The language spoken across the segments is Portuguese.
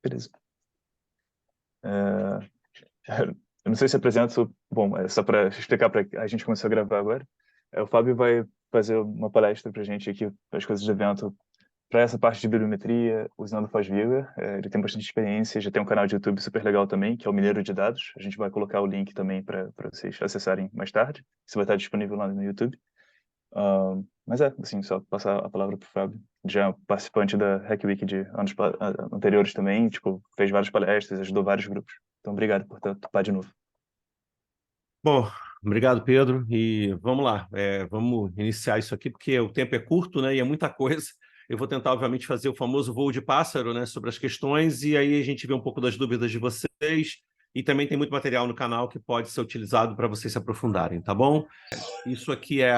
Beleza. Eu não sei se apresento, bom, é só para explicar para a gente começar a gravar agora. O Fábio vai fazer uma palestra para a gente aqui, as coisas de evento, para essa parte de bibliometria, usando o FastViewer. Ele tem bastante experiência, já tem um canal de YouTube super legal também, que é o Mineiro de Dados. A gente vai colocar o link também para vocês acessarem mais tarde. Isso vai estar disponível lá no YouTube. Mas assim, só passar a palavra para o Fábio, já participante da Hack Week de anos anteriores também, tipo, fez várias palestras, ajudou vários grupos. Então, obrigado por topar de novo. Bom, obrigado, Pedro. E vamos lá, vamos iniciar isso aqui, porque o tempo é curto, né, e é muita coisa. Eu vou tentar, obviamente, fazer o famoso voo de pássaro, né, sobre as questões, e aí a gente vê um pouco das dúvidas de vocês, e também tem muito material no canal que pode ser utilizado para vocês se aprofundarem, tá bom? Isso aqui é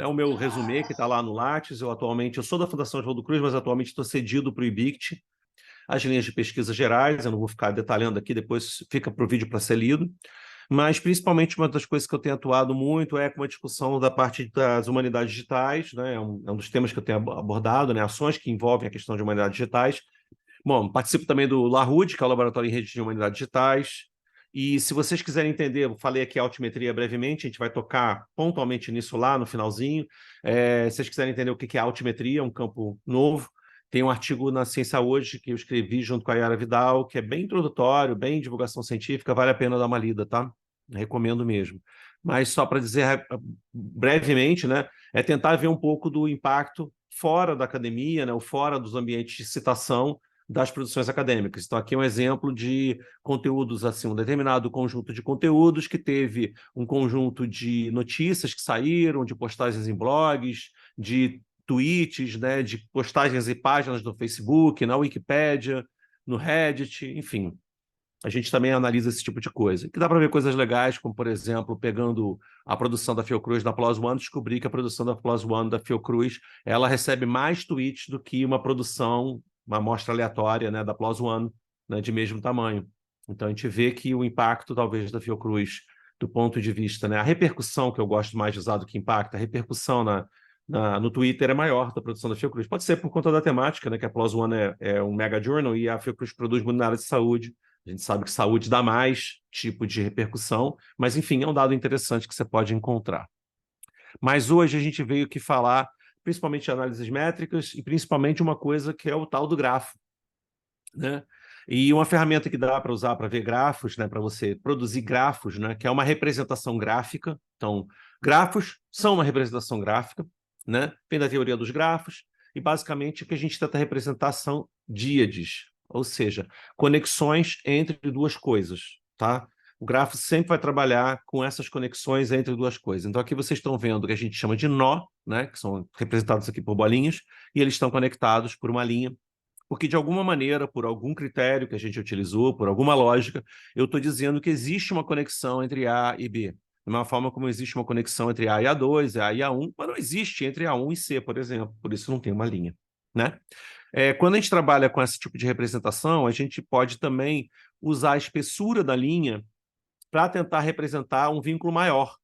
o meu resumê que está lá no Lattes. Eu sou da Fundação Oswaldo Cruz, mas atualmente estou cedido para o IBICT, as linhas de pesquisa gerais. Eu não vou ficar detalhando aqui, depois fica para o vídeo para ser lido. Mas, principalmente, uma das coisas que eu tenho atuado muito é com a discussão da parte das humanidades digitais, né? É um dos temas que eu tenho abordado, né? Ações que envolvem a questão de humanidades digitais. Bom, participo também do LARUD, que é o Laboratório em Rede de Humanidades Digitais. E se vocês quiserem entender, eu falei aqui altimetria brevemente, a gente vai tocar pontualmente nisso lá no finalzinho. Se vocês quiserem entender o que é altimetria, um campo novo, tem um artigo na Ciência Hoje que eu escrevi junto com a Yara Vidal, que é bem introdutório, bem divulgação científica, vale a pena dar uma lida, tá? Recomendo mesmo. Mas só para dizer brevemente, né, é tentar ver um pouco do impacto fora da academia, né, ou fora dos ambientes de citação das produções acadêmicas. Então, aqui é um exemplo de conteúdos, assim, um determinado conjunto de conteúdos que teve um conjunto de notícias que saíram, de postagens em blogs, de tweets, né, de postagens e páginas no Facebook, na Wikipédia, no Reddit, enfim. A gente também analisa esse tipo de coisa. Que dá para ver coisas legais, como, por exemplo, pegando a produção da Fiocruz da PLOS ONE, descobri que a produção da PLOS ONE da Fiocruz, ela recebe mais tweets do que uma produção, uma amostra aleatória, né, da PLOS ONE, né, de mesmo tamanho. Então, a gente vê que o impacto, talvez, da Fiocruz, do ponto de vista, né, a repercussão, que eu gosto mais de usar do que impacto, a repercussão no Twitter é maior da produção da Fiocruz. Pode ser por conta da temática, né, que a PLOS ONE é um mega journal e a Fiocruz produz muito na área de saúde. A gente sabe que saúde dá mais tipo de repercussão, mas, enfim, é um dado interessante que você pode encontrar. Mas hoje a gente veio aqui falar principalmente de análises métricas e principalmente uma coisa que é o tal do grafo, né? E uma ferramenta que dá para usar para ver grafos, né, para você produzir grafos, né, que é uma representação gráfica. Então, grafos são uma representação gráfica, né? Vem da teoria dos grafos, e basicamente o que a gente tenta representar são díades, ou seja, conexões entre duas coisas, tá? O grafo sempre vai trabalhar com essas conexões entre duas coisas. Então, aqui vocês estão vendo o que a gente chama de nó, né, que são representados aqui por bolinhas, e eles estão conectados por uma linha, porque, de alguma maneira, por algum critério que a gente utilizou, por alguma lógica, eu estou dizendo que existe uma conexão entre A e B. Da mesma forma como existe uma conexão entre A e A2, A e A1, mas não existe entre A1 e C, por exemplo. Por isso não tem uma linha, né? Quando a gente trabalha com esse tipo de representação, a gente pode também usar a espessura da linha para tentar representar um vínculo maior,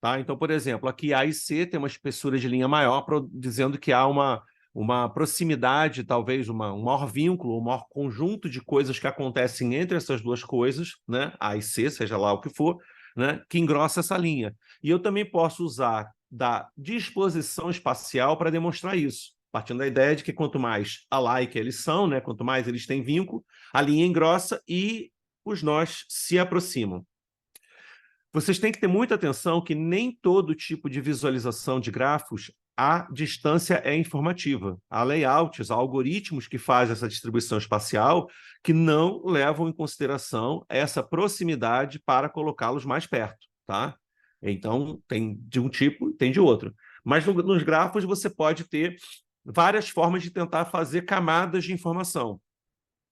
tá? Então, por exemplo, aqui A e C tem uma espessura de linha maior, dizendo que há uma proximidade, talvez um maior vínculo, um maior conjunto de coisas que acontecem entre essas duas coisas, né? A e C, seja lá o que for, né? Que engrossa essa linha. E eu também posso usar da disposição espacial para demonstrar isso, partindo da ideia de que quanto mais alike eles são, né? Quanto mais eles têm vínculo, a linha engrossa e os nós se aproximam. Vocês têm que ter muita atenção que nem todo tipo de visualização de grafos, a distância é informativa. Há layouts, há algoritmos que fazem essa distribuição espacial que não levam em consideração essa proximidade para colocá-los mais perto, tá? Então, tem de um tipo e tem de outro. Mas nos grafos você pode ter várias formas de tentar fazer camadas de informação.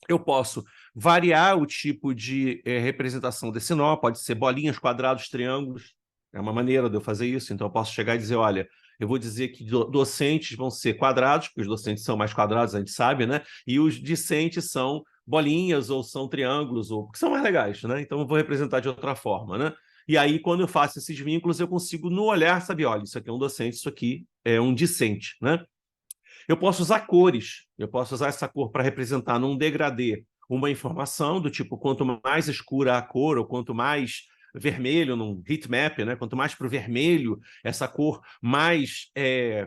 Eu posso variar o tipo de representação desse nó, pode ser bolinhas, quadrados, triângulos, é uma maneira de eu fazer isso. Então eu posso chegar e dizer, olha, eu vou dizer que docentes vão ser quadrados, porque os docentes são mais quadrados, a gente sabe, né? E os discentes são bolinhas ou são triângulos, ou que são mais legais, né? Então eu vou representar de outra forma, né? E aí, quando eu faço esses vínculos, eu consigo, no olhar, saber, olha, isso aqui é um docente, isso aqui é um discente, né? Eu posso usar cores, eu posso usar essa cor para representar num degradê uma informação do tipo, quanto mais escura a cor, ou quanto mais vermelho num heatmap, né? Quanto mais para o vermelho essa cor, mais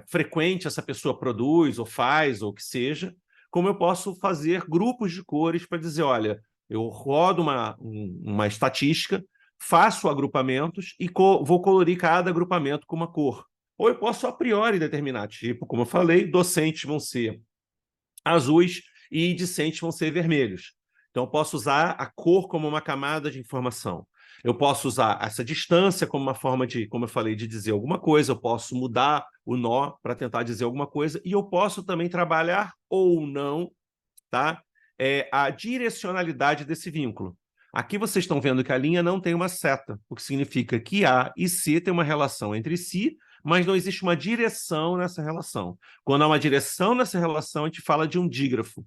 frequente essa pessoa produz, ou faz, ou o que seja. Como eu posso fazer grupos de cores para dizer, olha, eu rodo uma estatística, faço agrupamentos e vou colorir cada agrupamento com uma cor. Ou eu posso, a priori, determinar, tipo, como eu falei, docentes vão ser azuis e discentes vão ser vermelhos. Então, eu posso usar a cor como uma camada de informação. Eu posso usar essa distância como uma forma de, como eu falei, de dizer alguma coisa. Eu posso mudar o nó para tentar dizer alguma coisa. E eu posso também trabalhar ou não, tá? A direcionalidade desse vínculo. Aqui vocês estão vendo que a linha não tem uma seta, o que significa que A e C têm uma relação entre si, mas não existe uma direção nessa relação. Quando há uma direção nessa relação, a gente fala de um dígrafo.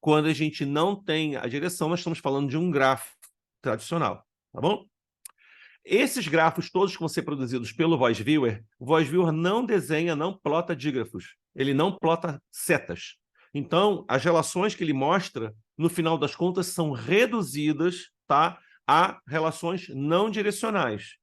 Quando a gente não tem a direção, nós estamos falando de um grafo tradicional, tá bom? Esses grafos todos que vão ser produzidos pelo VoiceViewer, o VoiceViewer não desenha, não plota dígrafos. Ele não plota setas. Então, as relações que ele mostra, no final das contas, são reduzidas, tá, a relações não direcionais.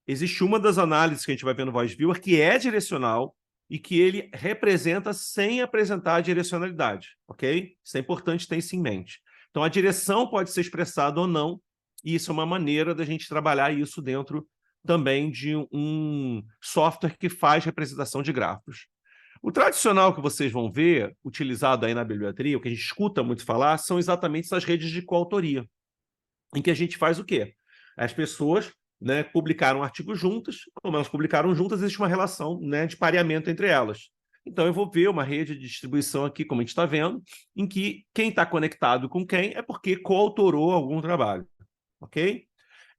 Existe uma das análises que a gente vai ver no VoiceViewer que é direcional e que ele representa sem apresentar a direcionalidade, ok? Isso é importante ter isso em mente. Então, a direção pode ser expressada ou não, e isso é uma maneira da gente trabalhar isso dentro também de um software que faz representação de grafos. O tradicional que vocês vão ver, utilizado aí na bibliometria, o que a gente escuta muito falar, são exatamente essas redes de coautoria, em que a gente faz o quê? As pessoas, né, publicaram artigos juntas, como elas publicaram juntas, existe uma relação, né, de pareamento entre elas. Então, eu vou ver uma rede de distribuição aqui, como a gente está vendo, em que quem está conectado com quem é porque coautorou algum trabalho, ok?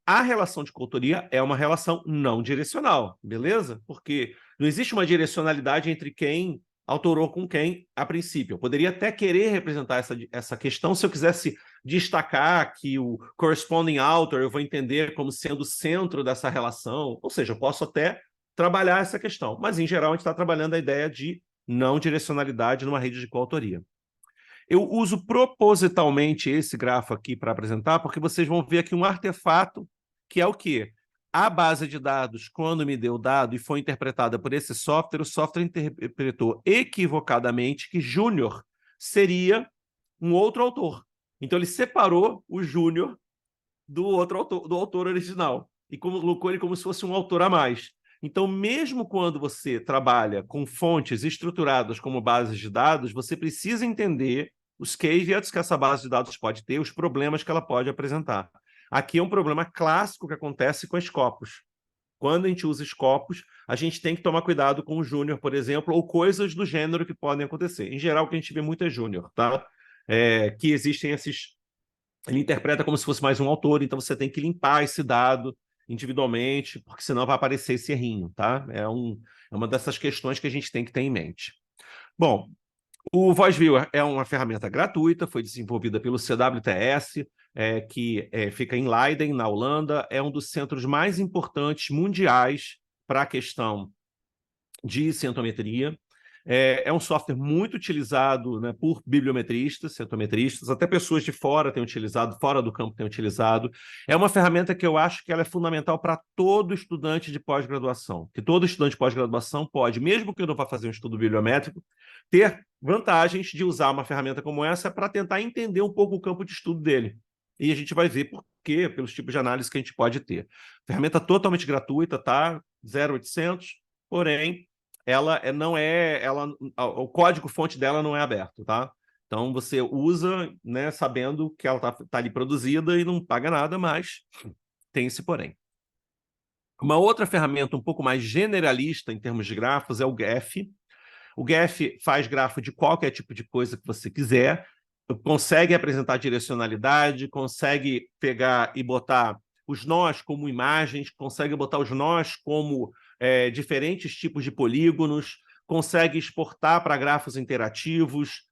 A relação de coautoria é uma relação não direcional, beleza? Porque não existe uma direcionalidade entre quem autorou com quem a princípio. Eu poderia até querer representar essa questão se eu quisesse destacar que o corresponding author eu vou entender como sendo o centro dessa relação, ou seja, eu posso até trabalhar essa questão, mas em geral a gente está trabalhando a ideia de não direcionalidade numa rede de coautoria. Eu uso propositalmente esse grafo aqui para apresentar, porque vocês vão ver aqui um artefato que é o quê? A base de dados, quando me deu o dado e foi interpretada por esse software, o software interpretou equivocadamente que Júnior seria um outro autor. Então, ele separou o Júnior do outro autor, do autor original, e colocou ele como se fosse um autor a mais. Então, mesmo quando você trabalha com fontes estruturadas como bases de dados, você precisa entender os caveats que essa base de dados pode ter, os problemas que ela pode apresentar. Aqui é um problema clássico que acontece com scopus. Quando a gente usa scopus, a gente tem que tomar cuidado com o júnior, por exemplo, ou coisas do gênero que podem acontecer. Em geral, o que a gente vê muito é júnior, tá? Que existem esses... Ele interpreta como se fosse mais um autor, então você tem que limpar esse dado individualmente, porque senão vai aparecer esse errinho, tá? É uma dessas questões que a gente tem que ter em mente. Bom, o VoiceViewer é uma ferramenta gratuita, foi desenvolvida pelo CWTS, que fica em Leiden, na Holanda, é um dos centros mais importantes mundiais para a questão de centometria. É um software muito utilizado, né, por bibliometristas, centometristas, até pessoas de fora têm utilizado, fora do campo têm utilizado. É uma ferramenta que eu acho que ela é fundamental para todo estudante de pós-graduação, que todo estudante de pós-graduação pode, mesmo que não vá fazer um estudo bibliométrico, ter vantagens de usar uma ferramenta como essa para tentar entender um pouco o campo de estudo dele. E a gente vai ver por quê, pelos tipos de análise que a gente pode ter. Ferramenta totalmente gratuita, tá? 0,800, porém, ela não é, o código-fonte dela não é aberto, tá? Então, você usa, né, sabendo que ela tá ali produzida e não paga nada, mas tem esse porém. Uma outra ferramenta um pouco mais generalista em termos de grafos é o GEF. O GEF faz grafo de qualquer tipo de coisa que você quiser, consegue apresentar direcionalidade, consegue pegar e botar os nós como imagens, consegue botar os nós como diferentes tipos de polígonos, consegue exportar para grafos interativos,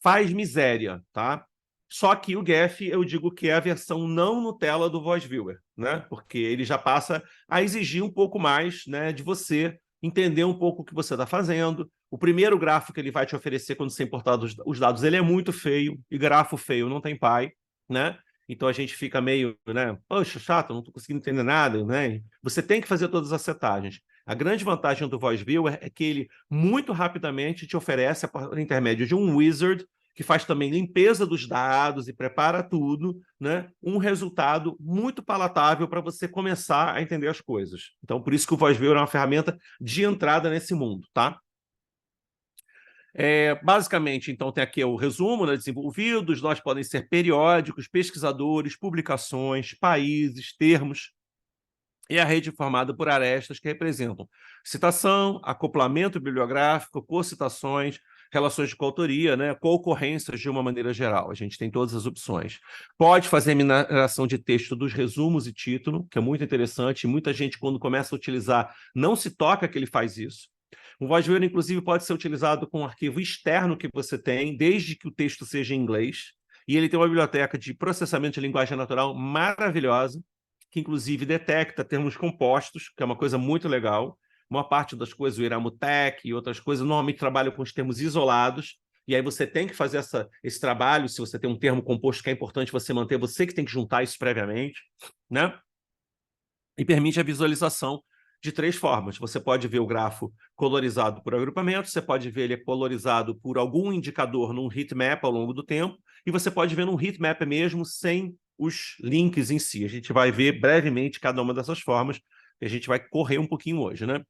faz miséria, tá? Só que o GEF, eu digo que é a versão não Nutella do VoiceViewer, né? Porque ele já passa a exigir um pouco mais, né, de você entender um pouco o que você está fazendo. O primeiro grafo que ele vai te oferecer quando você importar os dados, ele é muito feio, e grafo feio não tem pai. né? Então a gente fica meio, né? Poxa, chato, não estou conseguindo entender nada, né? Você tem que fazer todas as setagens. A grande vantagem do Voice Viewer é que ele muito rapidamente te oferece, por intermédio de um wizard, que faz também limpeza dos dados e prepara tudo, né? Um resultado muito palatável para você começar a entender as coisas. Então, por isso que o Voice Viewer é uma ferramenta de entrada nesse mundo, tá? Basicamente, então, tem aqui o resumo, né, desenvolvidos, nós podem ser periódicos, pesquisadores, publicações, países, termos, e a rede formada por arestas que representam citação, acoplamento bibliográfico, cocitações, relações de coautoria, né, co-ocorrências de uma maneira geral. A gente tem todas as opções. Pode fazer mineração de texto dos resumos e título, que é muito interessante. Muita gente, quando começa a utilizar, não se toca que ele faz isso. O VoiceViewer, inclusive, pode ser utilizado com um arquivo externo que você tem, desde que o texto seja em inglês. E ele tem uma biblioteca de processamento de linguagem natural maravilhosa, que inclusive detecta termos compostos, que é uma coisa muito legal. Uma parte das coisas, o Iramutec e outras coisas, normalmente trabalham com os termos isolados, e aí você tem que fazer esse trabalho, se você tem um termo composto que é importante você manter, você que tem que juntar isso previamente, né? E permite a visualização de 3 formas. Você pode ver o grafo colorizado por agrupamento, você pode ver ele colorizado por algum indicador num heatmap ao longo do tempo, e você pode ver num heatmap mesmo sem os links em si. A gente vai ver brevemente cada uma dessas formas, e a gente vai correr um pouquinho hoje, né?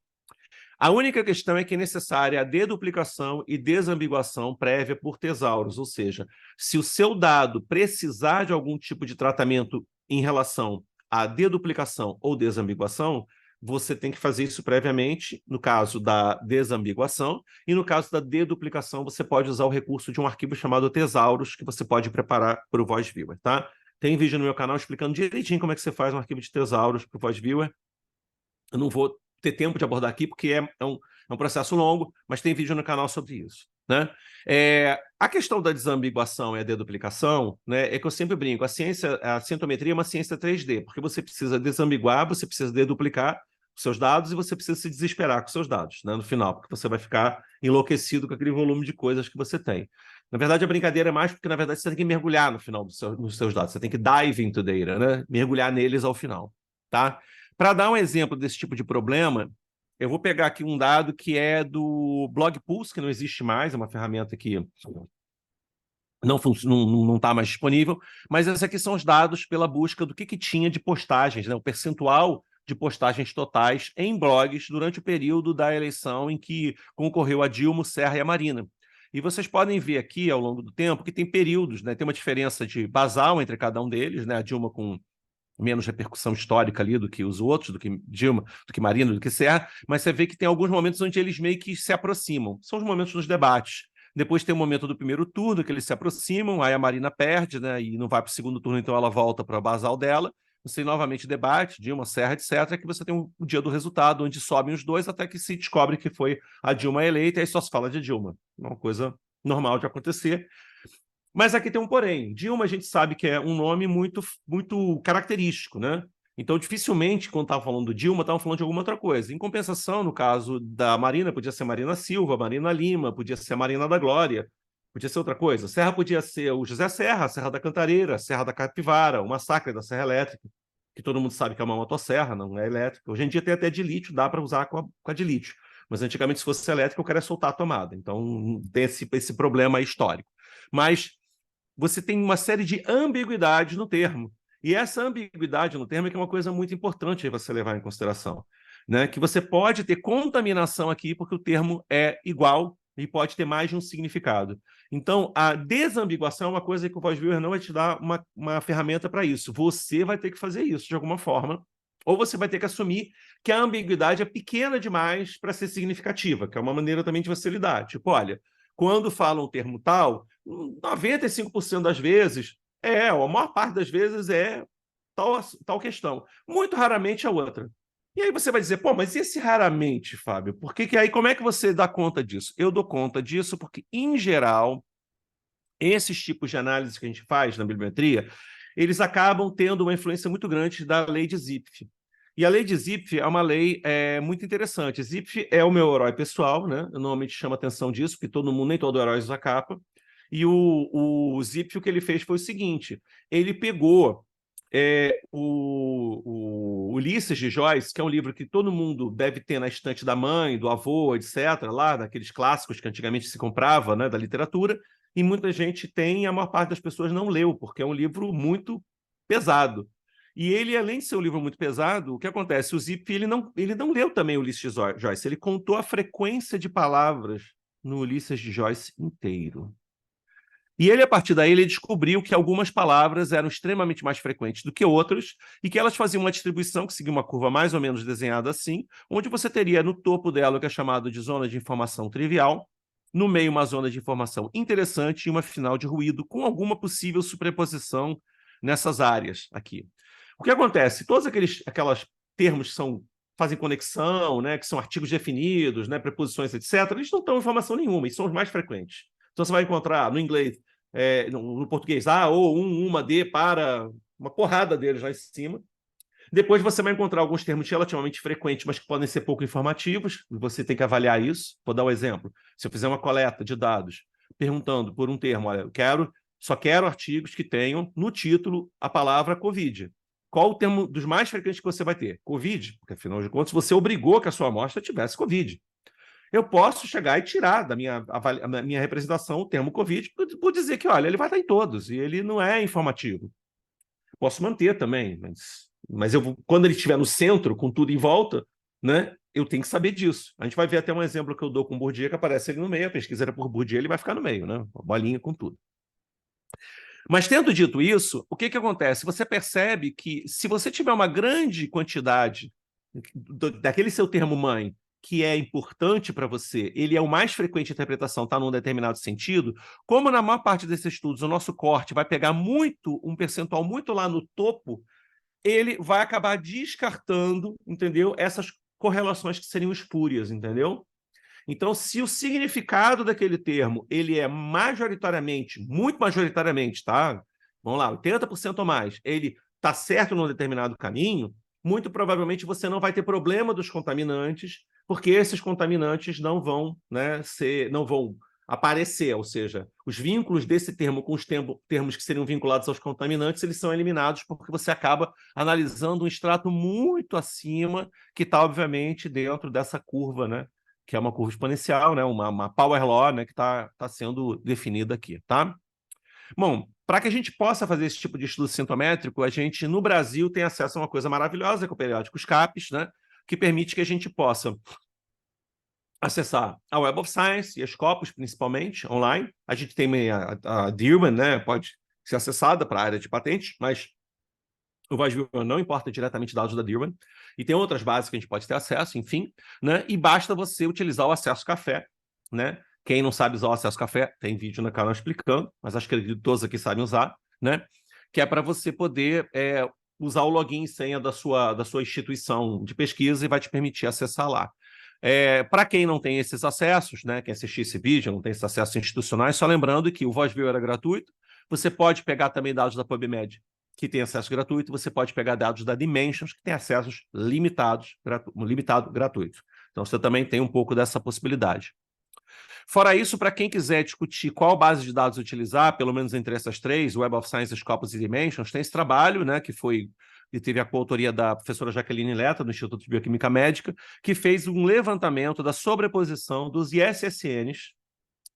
A única questão é que é necessária a deduplicação e desambiguação prévia por tesauros, ou seja, se o seu dado precisar de algum tipo de tratamento em relação à deduplicação ou desambiguação, você tem que fazer isso previamente, no caso da desambiguação, e no caso da deduplicação, você pode usar o recurso de um arquivo chamado tesauros, que você pode preparar para o VoiceViewer, tá? Tem vídeo no meu canal explicando direitinho como é que você faz um arquivo de tesauros para o VoiceViewer. Eu não vou ter tempo de abordar aqui, porque é um processo longo, mas tem vídeo no canal sobre isso, né? A questão da desambiguação e a deduplicação, né, é que eu sempre brinco, a cientometria é uma ciência 3D, porque você precisa desambiguar, você precisa deduplicar os seus dados e você precisa se desesperar com os seus dados, né, no final, porque você vai ficar enlouquecido com aquele volume de coisas que você tem. Na verdade, a brincadeira é mais porque, na verdade, você tem que mergulhar no final nos seus dados, você tem que dive into data, né, mergulhar neles ao final, tá? Para dar um exemplo desse tipo de problema, eu vou pegar aqui um dado que é do Blog Pulse, que não existe mais, é uma ferramenta que não está mais disponível, mas esses aqui são os dados pela busca do que tinha de postagens, né? O percentual de postagens totais em blogs durante o período da eleição em que concorreu a Dilma, o Serra e a Marina. E vocês podem ver aqui, ao longo do tempo, que tem períodos, né? Tem uma diferença de basal entre cada um deles, né? A Dilma com menos repercussão histórica ali do que os outros, do que Dilma, do que Marina, do que Serra, mas você vê que tem alguns momentos onde eles meio que se aproximam. São os momentos dos debates. Depois tem o momento do primeiro turno, que eles se aproximam, aí a Marina perde, né, e não vai para o segundo turno, então ela volta para a basal dela. Você tem novamente debate, Dilma, Serra, etc., que você tem o dia do resultado, onde sobem os dois, até que se descobre que foi a Dilma eleita, e aí só se fala de Dilma. Uma coisa normal de acontecer. Mas aqui tem um porém. Dilma, a gente sabe que é um nome muito, muito característico, né? Então, dificilmente, quando estava falando do Dilma, estavam falando de alguma outra coisa. Em compensação, no caso da Marina, podia ser Marina Silva, Marina Lima, podia ser Marina da Glória, podia ser outra coisa. Serra podia ser o José Serra, Serra da Cantareira, Serra da Capivara, o massacre da Serra Elétrica, que todo mundo sabe que é uma motosserra, não é elétrica. Hoje em dia tem até de lítio, dá para usar com a de lítio. Mas antigamente, se fosse elétrica, eu queria soltar a tomada. Então, tem esse problema histórico. Mas você tem uma série de ambiguidades no termo. E essa ambiguidade no termo é que é uma coisa muito importante você levar em consideração, né? Que você pode ter contaminação aqui porque o termo é igual e pode ter mais de um significado. Então, a desambiguação é uma coisa que o VoiceViewer não vai te dar uma ferramenta para isso. Você vai ter que fazer isso de alguma forma, ou você vai ter que assumir que a ambiguidade é pequena demais para ser significativa, que é uma maneira também de você lidar. Tipo, olha, quando falam o termo tal, 95% das vezes a maior parte das vezes é tal questão. Muito raramente a outra. E aí você vai dizer, pô, mas esse raramente, Fábio? Por que aí como é que você dá conta disso? Eu dou conta disso porque, em geral, esses tipos de análise que a gente faz na bibliometria, eles acabam tendo uma influência muito grande da lei de Zipf. E a lei de Zipf é uma lei muito interessante. Zipf é o meu herói pessoal, né? Eu normalmente chamo a atenção disso, porque todo mundo, nem todo herói usa capa. E o Zipf, o que ele fez foi o seguinte, ele pegou o Ulisses de Joyce, que é um livro que todo mundo deve ter na estante da mãe, do avô, etc., lá, daqueles clássicos que antigamente se comprava, né, da literatura, e muita gente tem, e a maior parte das pessoas não leu, porque é um livro muito pesado. E ele, além de ser um livro muito pesado, o que acontece? O Zipf, ele não leu também o Ulisses de Joyce, ele contou a frequência de palavras no Ulisses de Joyce inteiro. E ele, a partir daí, ele descobriu que algumas palavras eram extremamente mais frequentes do que outras e que elas faziam uma distribuição que seguia uma curva mais ou menos desenhada assim, onde você teria no topo dela o que é chamado de zona de informação trivial, no meio uma zona de informação interessante e uma final de ruído, com alguma possível superposição nessas áreas aqui. O que acontece? Todos aquelas termos que fazem conexão, né, que são artigos definidos, né, preposições, etc., eles não estão em informação nenhuma, e são os mais frequentes. Então, você vai encontrar no inglês, no português, ou uma, de, para, uma porrada deles lá em cima. Depois você vai encontrar alguns termos relativamente frequentes, mas que podem ser pouco informativos, e você tem que avaliar isso. Vou dar um exemplo. Se eu fizer uma coleta de dados perguntando por um termo, olha, só quero artigos que tenham no título a palavra Covid. Qual o termo dos mais frequentes que você vai ter? Covid, porque afinal de contas você obrigou que a sua amostra tivesse Covid. Eu posso chegar e tirar da minha representação o termo Covid por dizer que, olha, ele vai estar em todos e ele não é informativo. Posso manter também, mas quando ele estiver no centro, com tudo em volta, né, eu tenho que saber disso. A gente vai ver até um exemplo que eu dou com o Bourdieu, que aparece ali no meio, a pesquisa era por Bourdieu, ele vai ficar no meio, né? Uma bolinha com tudo. Mas, tendo dito isso, o que acontece? Você percebe que, se você tiver uma grande quantidade daquele seu termo mãe, que é importante para você, ele é o mais frequente, a interpretação está num determinado sentido, como na maior parte desses estudos o nosso corte vai pegar um percentual muito lá no topo, ele vai acabar descartando, entendeu? Essas correlações que seriam espúrias, entendeu? Então, se o significado daquele termo ele é majoritariamente, muito majoritariamente, tá? Vamos lá, 80% ou mais, ele está certo num determinado caminho, muito provavelmente você não vai ter problema dos contaminantes, porque esses contaminantes não vão, né, não vão aparecer, ou seja, os vínculos desse termo com os termos que seriam vinculados aos contaminantes, eles são eliminados porque você acaba analisando um extrato muito acima, que está, obviamente, dentro dessa curva, né, que é uma curva exponencial, né, uma power law, né, que está sendo definida aqui, tá? Bom, para que a gente possa fazer esse tipo de estudo sintométrico, a gente, no Brasil, tem acesso a uma coisa maravilhosa, que é o periódico SCAPES, né, que permite que a gente possa acessar a Web of Science e a Scopus, principalmente, online. A gente tem a Dirwin, né, pode ser acessada para a área de patentes, mas o VoiceViewer não importa diretamente dados da Dirwin, e tem outras bases que a gente pode ter acesso, enfim, né? E basta você utilizar o Acesso Café, né? Quem não sabe usar o Acesso Café, tem vídeo no canal explicando, mas acho que todos aqui sabem usar, né? Que é para você poder usar o login e senha da sua instituição de pesquisa e vai te permitir acessar lá. Para quem não tem esses acessos, né? Quem assistir esse vídeo não tem esses acessos institucionais, só lembrando que o VoiceViewer é gratuito, você pode pegar também dados da PubMed, que tem acesso gratuito, você pode pegar dados da Dimensions, que tem acessos limitado, gratuito. Então, você também tem um pouco dessa possibilidade. Fora isso, para quem quiser discutir qual base de dados utilizar, pelo menos entre essas três, Web of Science, Scopus e Dimensions, tem esse trabalho, né, que teve a coautoria da professora Jaqueline Letta, do Instituto de Bioquímica Médica, que fez um levantamento da sobreposição dos ISSNs,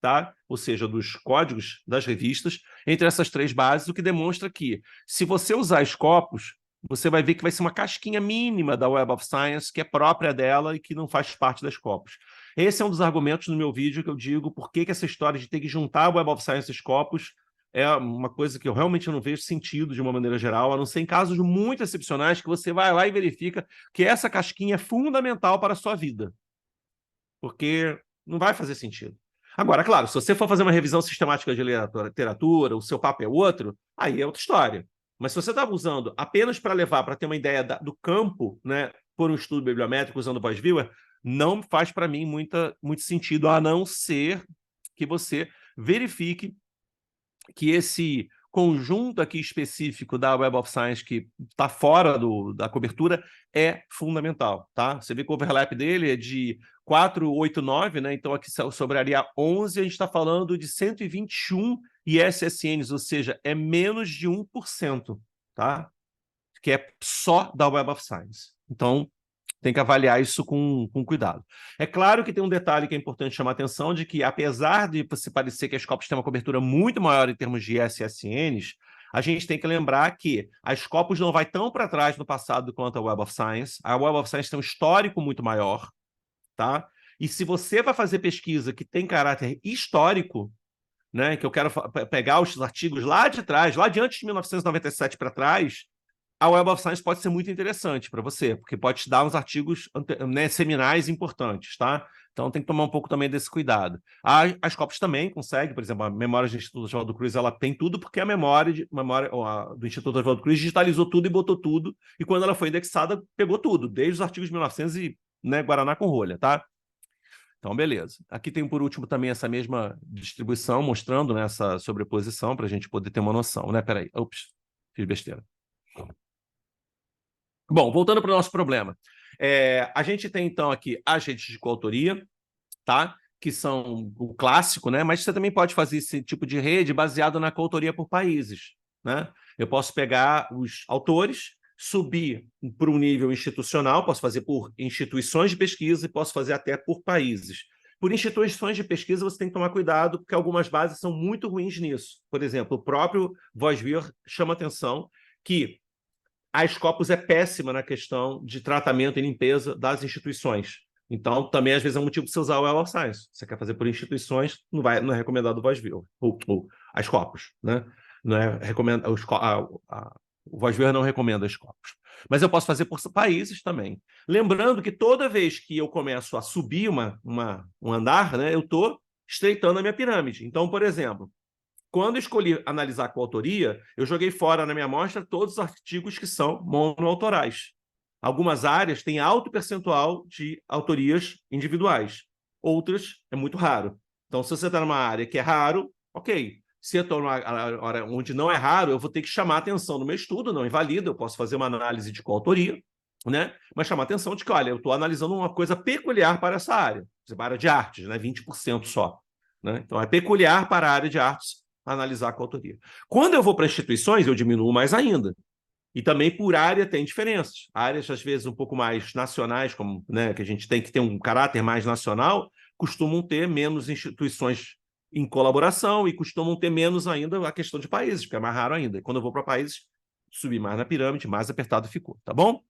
tá? Ou seja, dos códigos das revistas, entre essas três bases, o que demonstra que, se você usar Scopus, você vai ver que vai ser uma casquinha mínima da Web of Science, que é própria dela e que não faz parte da Scopus. Esse é um dos argumentos no meu vídeo que eu digo por que essa história de ter que juntar a Web of Science e Scopus é uma coisa que eu realmente não vejo sentido de uma maneira geral, a não ser em casos muito excepcionais que você vai lá e verifica que essa casquinha é fundamental para a sua vida. Porque não vai fazer sentido. Agora, claro, se você for fazer uma revisão sistemática de literatura, o seu papo é outro, aí é outra história. Mas se você está usando apenas para levar, para ter uma ideia do campo, né, por um estudo bibliométrico usando o VoiceViewer, não faz para mim muito sentido, a não ser que você verifique que esse conjunto aqui específico da Web of Science que está fora da cobertura é fundamental, tá? Você vê que o overlap dele é de 489, né? Então aqui sobraria 11, a gente está falando de 121 ISSNs, ou seja, é menos de 1%, tá? Que é só da Web of Science. Então, tem que avaliar isso com cuidado. É claro que tem um detalhe que é importante chamar a atenção, de que apesar de se parecer que a Scopus tem uma cobertura muito maior em termos de ISSNs, a gente tem que lembrar que a Scopus não vai tão para trás no passado quanto a Web of Science. A Web of Science tem um histórico muito maior, tá? E se você vai fazer pesquisa que tem caráter histórico, né, que eu quero pegar os artigos lá de trás, lá de antes de 1997 para trás, a Web of Science pode ser muito interessante para você, porque pode te dar uns artigos, né, seminais importantes, tá? Então tem que tomar um pouco também desse cuidado. A Scopus também consegue, por exemplo, a memória do Instituto Oswaldo Cruz, ela tem tudo, porque a memória do Instituto Oswaldo Cruz digitalizou tudo e botou tudo, e quando ela foi indexada, pegou tudo, desde os artigos de 1900 e, né, Guaraná com rolha, tá? Então, beleza. Aqui tem, por último, também essa mesma distribuição, mostrando, né, essa sobreposição, para a gente poder ter uma noção, né? Peraí, ops, fiz besteira. Bom, voltando para o nosso problema. A gente tem, então, aqui agentes de coautoria, tá? Que são o clássico, né? Mas você também pode fazer esse tipo de rede baseado na coautoria por países, né? Eu posso pegar os autores, subir para um nível institucional, posso fazer por instituições de pesquisa e posso fazer até por países. Por instituições de pesquisa, você tem que tomar cuidado, porque algumas bases são muito ruins nisso. Por exemplo, o próprio Voisvir chama atenção que a Scopus é péssima na questão de tratamento e limpeza das instituições. Então, também, às vezes, é um motivo para você usar o Web of Science. Você quer fazer por instituições, não é recomendado o Voisvir, ou a Scopus, né? Não é recomendado, o Voisvir não recomenda a Scopus. Mas eu posso fazer por países também. Lembrando que toda vez que eu começo a subir um andar, né, eu estou estreitando a minha pirâmide. Então, por exemplo, quando eu escolhi analisar com autoria, eu joguei fora na minha amostra todos os artigos que são monoautorais. Algumas áreas têm alto percentual de autorias individuais. Outras é muito raro. Então, se você está numa área que é raro, ok. Se eu estou numa área onde não é raro, eu vou ter que chamar a atenção no meu estudo, não invalida, eu posso fazer uma análise de coautoria, né? Mas chamar a atenção de que, olha, eu estou analisando uma coisa peculiar para essa área, para a área de artes, né? 20% só. Né? Então, é peculiar para a área de artes analisar a coautoria. Quando eu vou para instituições, eu diminuo mais ainda. E também por área tem diferenças. Áreas, às vezes, um pouco mais nacionais, como, né, que a gente tem que ter um caráter mais nacional, costumam ter menos instituições em colaboração e costumam ter menos ainda a questão de países, porque é mais raro ainda. E quando eu vou para países, subir mais na pirâmide, mais apertado ficou, tá bom?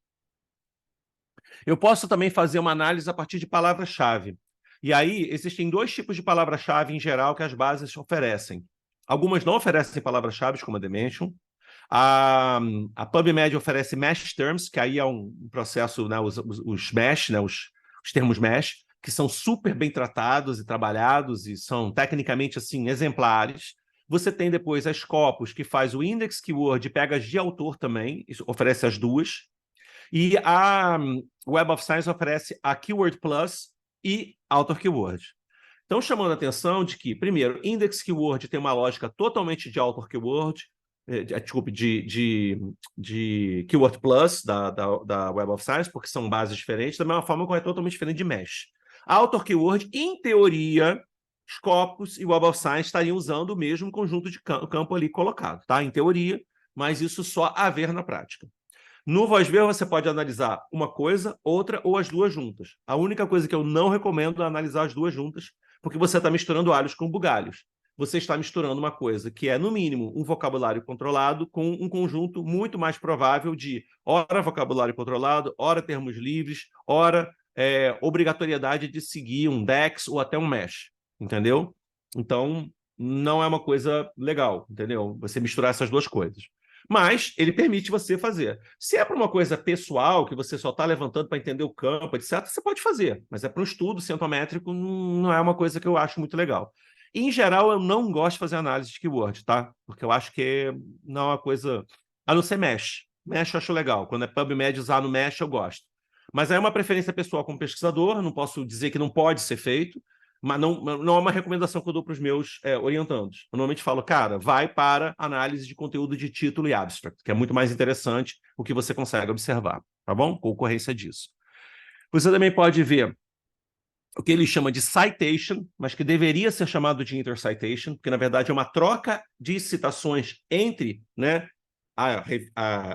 Eu posso também fazer uma análise a partir de palavra-chave. E aí, existem dois tipos de palavra-chave em geral que as bases oferecem. Algumas não oferecem palavras-chave, como a Dimension. A PubMed oferece mesh terms, que aí é um processo, né, os mesh, né, os termos mesh, que são super bem tratados e trabalhados e são tecnicamente assim exemplares. Você tem depois a Scopus, que faz o index keyword e pega de autor também, oferece as duas. E a Web of Science oferece a Keyword Plus e Author Keyword. Então, chamando a atenção de que, primeiro, Index Keyword tem uma lógica totalmente de Author Keyword, desculpe, de Keyword Plus da Web of Science, porque são bases diferentes, da mesma forma como é totalmente diferente de Mesh. Author Keyword, em teoria, Scopus e Web of Science estariam usando o mesmo conjunto de campo ali colocado, tá? Em teoria, mas isso só a ver na prática. No Voisvir, você pode analisar uma coisa, outra ou as duas juntas. A única coisa que eu não recomendo é analisar as duas juntas, porque você está misturando alhos com bugalhos. Você está misturando uma coisa que é, no mínimo, um vocabulário controlado com um conjunto muito mais provável de ora vocabulário controlado, ora termos livres, ora obrigatoriedade de seguir um DEX ou até um mesh, entendeu? Então, não é uma coisa legal, entendeu? Você misturar essas duas coisas. Mas ele permite você fazer. Se é para uma coisa pessoal, que você só está levantando para entender o campo, etc., você pode fazer. Mas é para um estudo cientométrico, não é uma coisa que eu acho muito legal. Em geral, eu não gosto de fazer análise de keyword, tá? Porque eu acho que não é uma coisa... A não ser Mesh. Mesh eu acho legal. Quando é PubMed usar no Mesh, eu gosto. Mas é uma preferência pessoal como pesquisador, não posso dizer que não pode ser feito, Mas não é uma recomendação que eu dou para os meus orientandos. Eu normalmente falo, cara, vai para análise de conteúdo de título e abstract, que é muito mais interessante o que você consegue observar, tá bom? Concorrência disso. Você também pode ver o que ele chama de citation, mas que deveria ser chamado de intercitation, porque, na verdade, é uma troca de citações entre, né,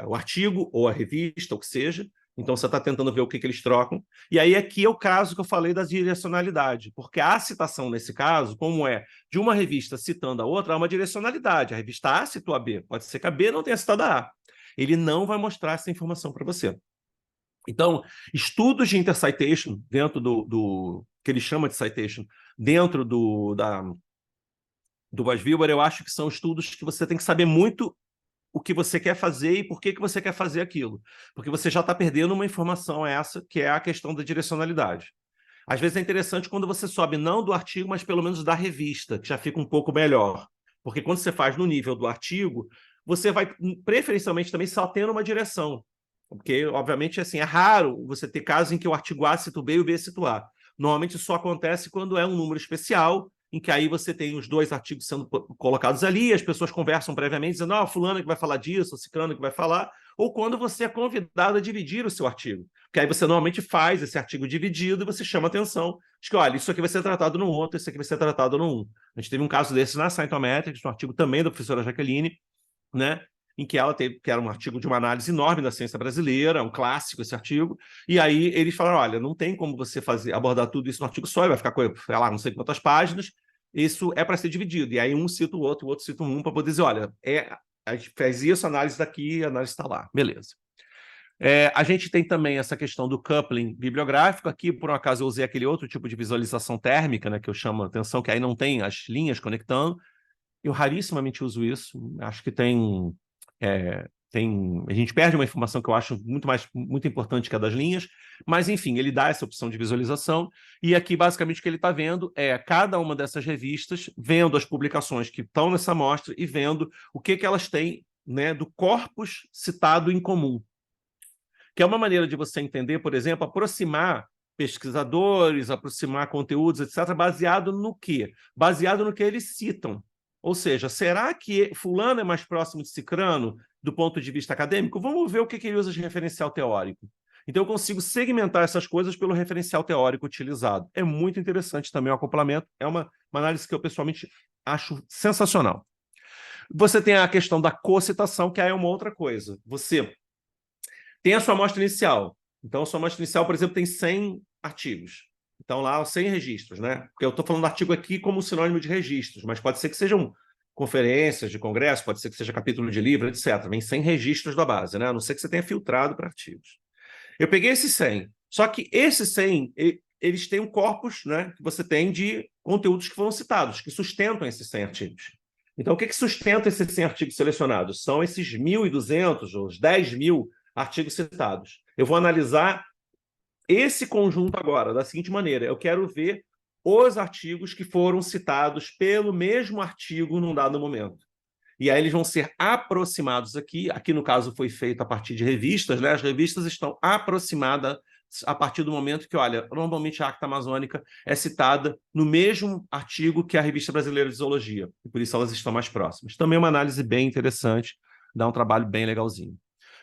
o artigo ou a revista, o que seja. Então, você está tentando ver o que eles trocam. E aí, aqui é o caso que eu falei da direcionalidade, porque a citação, nesse caso, como é de uma revista citando a outra, há uma direcionalidade. A revista A citou a B. Pode ser que a B não tenha citado a A. Ele não vai mostrar essa informação para você. Então, estudos de intercitation, dentro do que ele chama de citation, dentro do VoiceViewer, eu acho que são estudos que você tem que saber muito o que você quer fazer e por que você quer fazer aquilo. Porque você já está perdendo uma informação essa, que é a questão da direcionalidade. Às vezes é interessante quando você sobe não do artigo, mas pelo menos da revista, que já fica um pouco melhor. Porque quando você faz no nível do artigo, você vai, preferencialmente, também só tendo uma direção. Porque, obviamente, assim, é raro você ter casos em que o artigo A cita o B e o B cita o A. Normalmente isso só acontece quando é um número especial, em que aí você tem os dois artigos sendo colocados ali, as pessoas conversam previamente, dizendo, fulano que vai falar disso, ou ciclano que vai falar, ou quando você é convidado a dividir o seu artigo. Porque aí você normalmente faz esse artigo dividido e você chama atenção de que, olha, isso aqui vai ser tratado no outro, isso aqui vai ser tratado no um. A gente teve um caso desse na Scientometrics, um artigo também da professora Jaqueline, né, em que ela teve, que era um artigo de uma análise enorme da ciência brasileira, um clássico esse artigo, e aí eles falaram, olha, não tem como você abordar tudo isso no artigo só, vai ficar com, sei lá, não sei quantas páginas, isso é para ser dividido, e aí um cita o outro cita um, para poder dizer, olha, a gente fez isso, a análise daqui, a análise está lá, beleza. A gente tem também essa questão do coupling bibliográfico. Aqui, por um acaso, eu usei aquele outro tipo de visualização térmica, né, que eu chamo a atenção, que aí não tem as linhas conectando. Eu rarissimamente uso isso. Acho que a gente perde uma informação que eu acho muito importante, que é das linhas, mas, enfim, ele dá essa opção de visualização, e aqui, basicamente, o que ele está vendo é cada uma dessas revistas, vendo as publicações que estão nessa amostra e vendo o que elas têm, né, do corpus citado em comum, que é uma maneira de você entender, por exemplo, aproximar pesquisadores, aproximar conteúdos, etc., baseado no quê? Baseado no que eles citam. Ou seja, será que fulano é mais próximo de cicrano do ponto de vista acadêmico? Vamos ver o que ele usa de referencial teórico. Então, eu consigo segmentar essas coisas pelo referencial teórico utilizado. É muito interessante também o acoplamento. É uma análise que eu, pessoalmente, acho sensacional. Você tem a questão da cocitação, que aí é uma outra coisa. Você tem a sua amostra inicial. Então, a sua amostra inicial, por exemplo, tem 100 artigos. Então, lá, 100 registros, né? Porque eu estou falando do artigo aqui como sinônimo de registros, mas pode ser que sejam conferências de congresso, pode ser que seja capítulo de livro, etc. Vem 100 registros da base, né? A não ser que você tenha filtrado para artigos. Eu peguei esses 100. Só que esses 100, eles têm um corpus, né, que você tem de conteúdos que foram citados, que sustentam esses 100 artigos. Então, o que sustenta esses 100 artigos selecionados? São esses 1.200, ou os 10.000 artigos citados. Eu vou analisar esse conjunto agora, da seguinte maneira: eu quero ver os artigos que foram citados pelo mesmo artigo num dado momento. E aí eles vão ser aproximados aqui. Aqui, no caso, foi feito a partir de revistas, né? As revistas estão aproximadas a partir do momento que, olha, normalmente a Acta Amazônica é citada no mesmo artigo que a Revista Brasileira de Zoologia, e por isso elas estão mais próximas. Também é uma análise bem interessante, dá um trabalho bem legalzinho.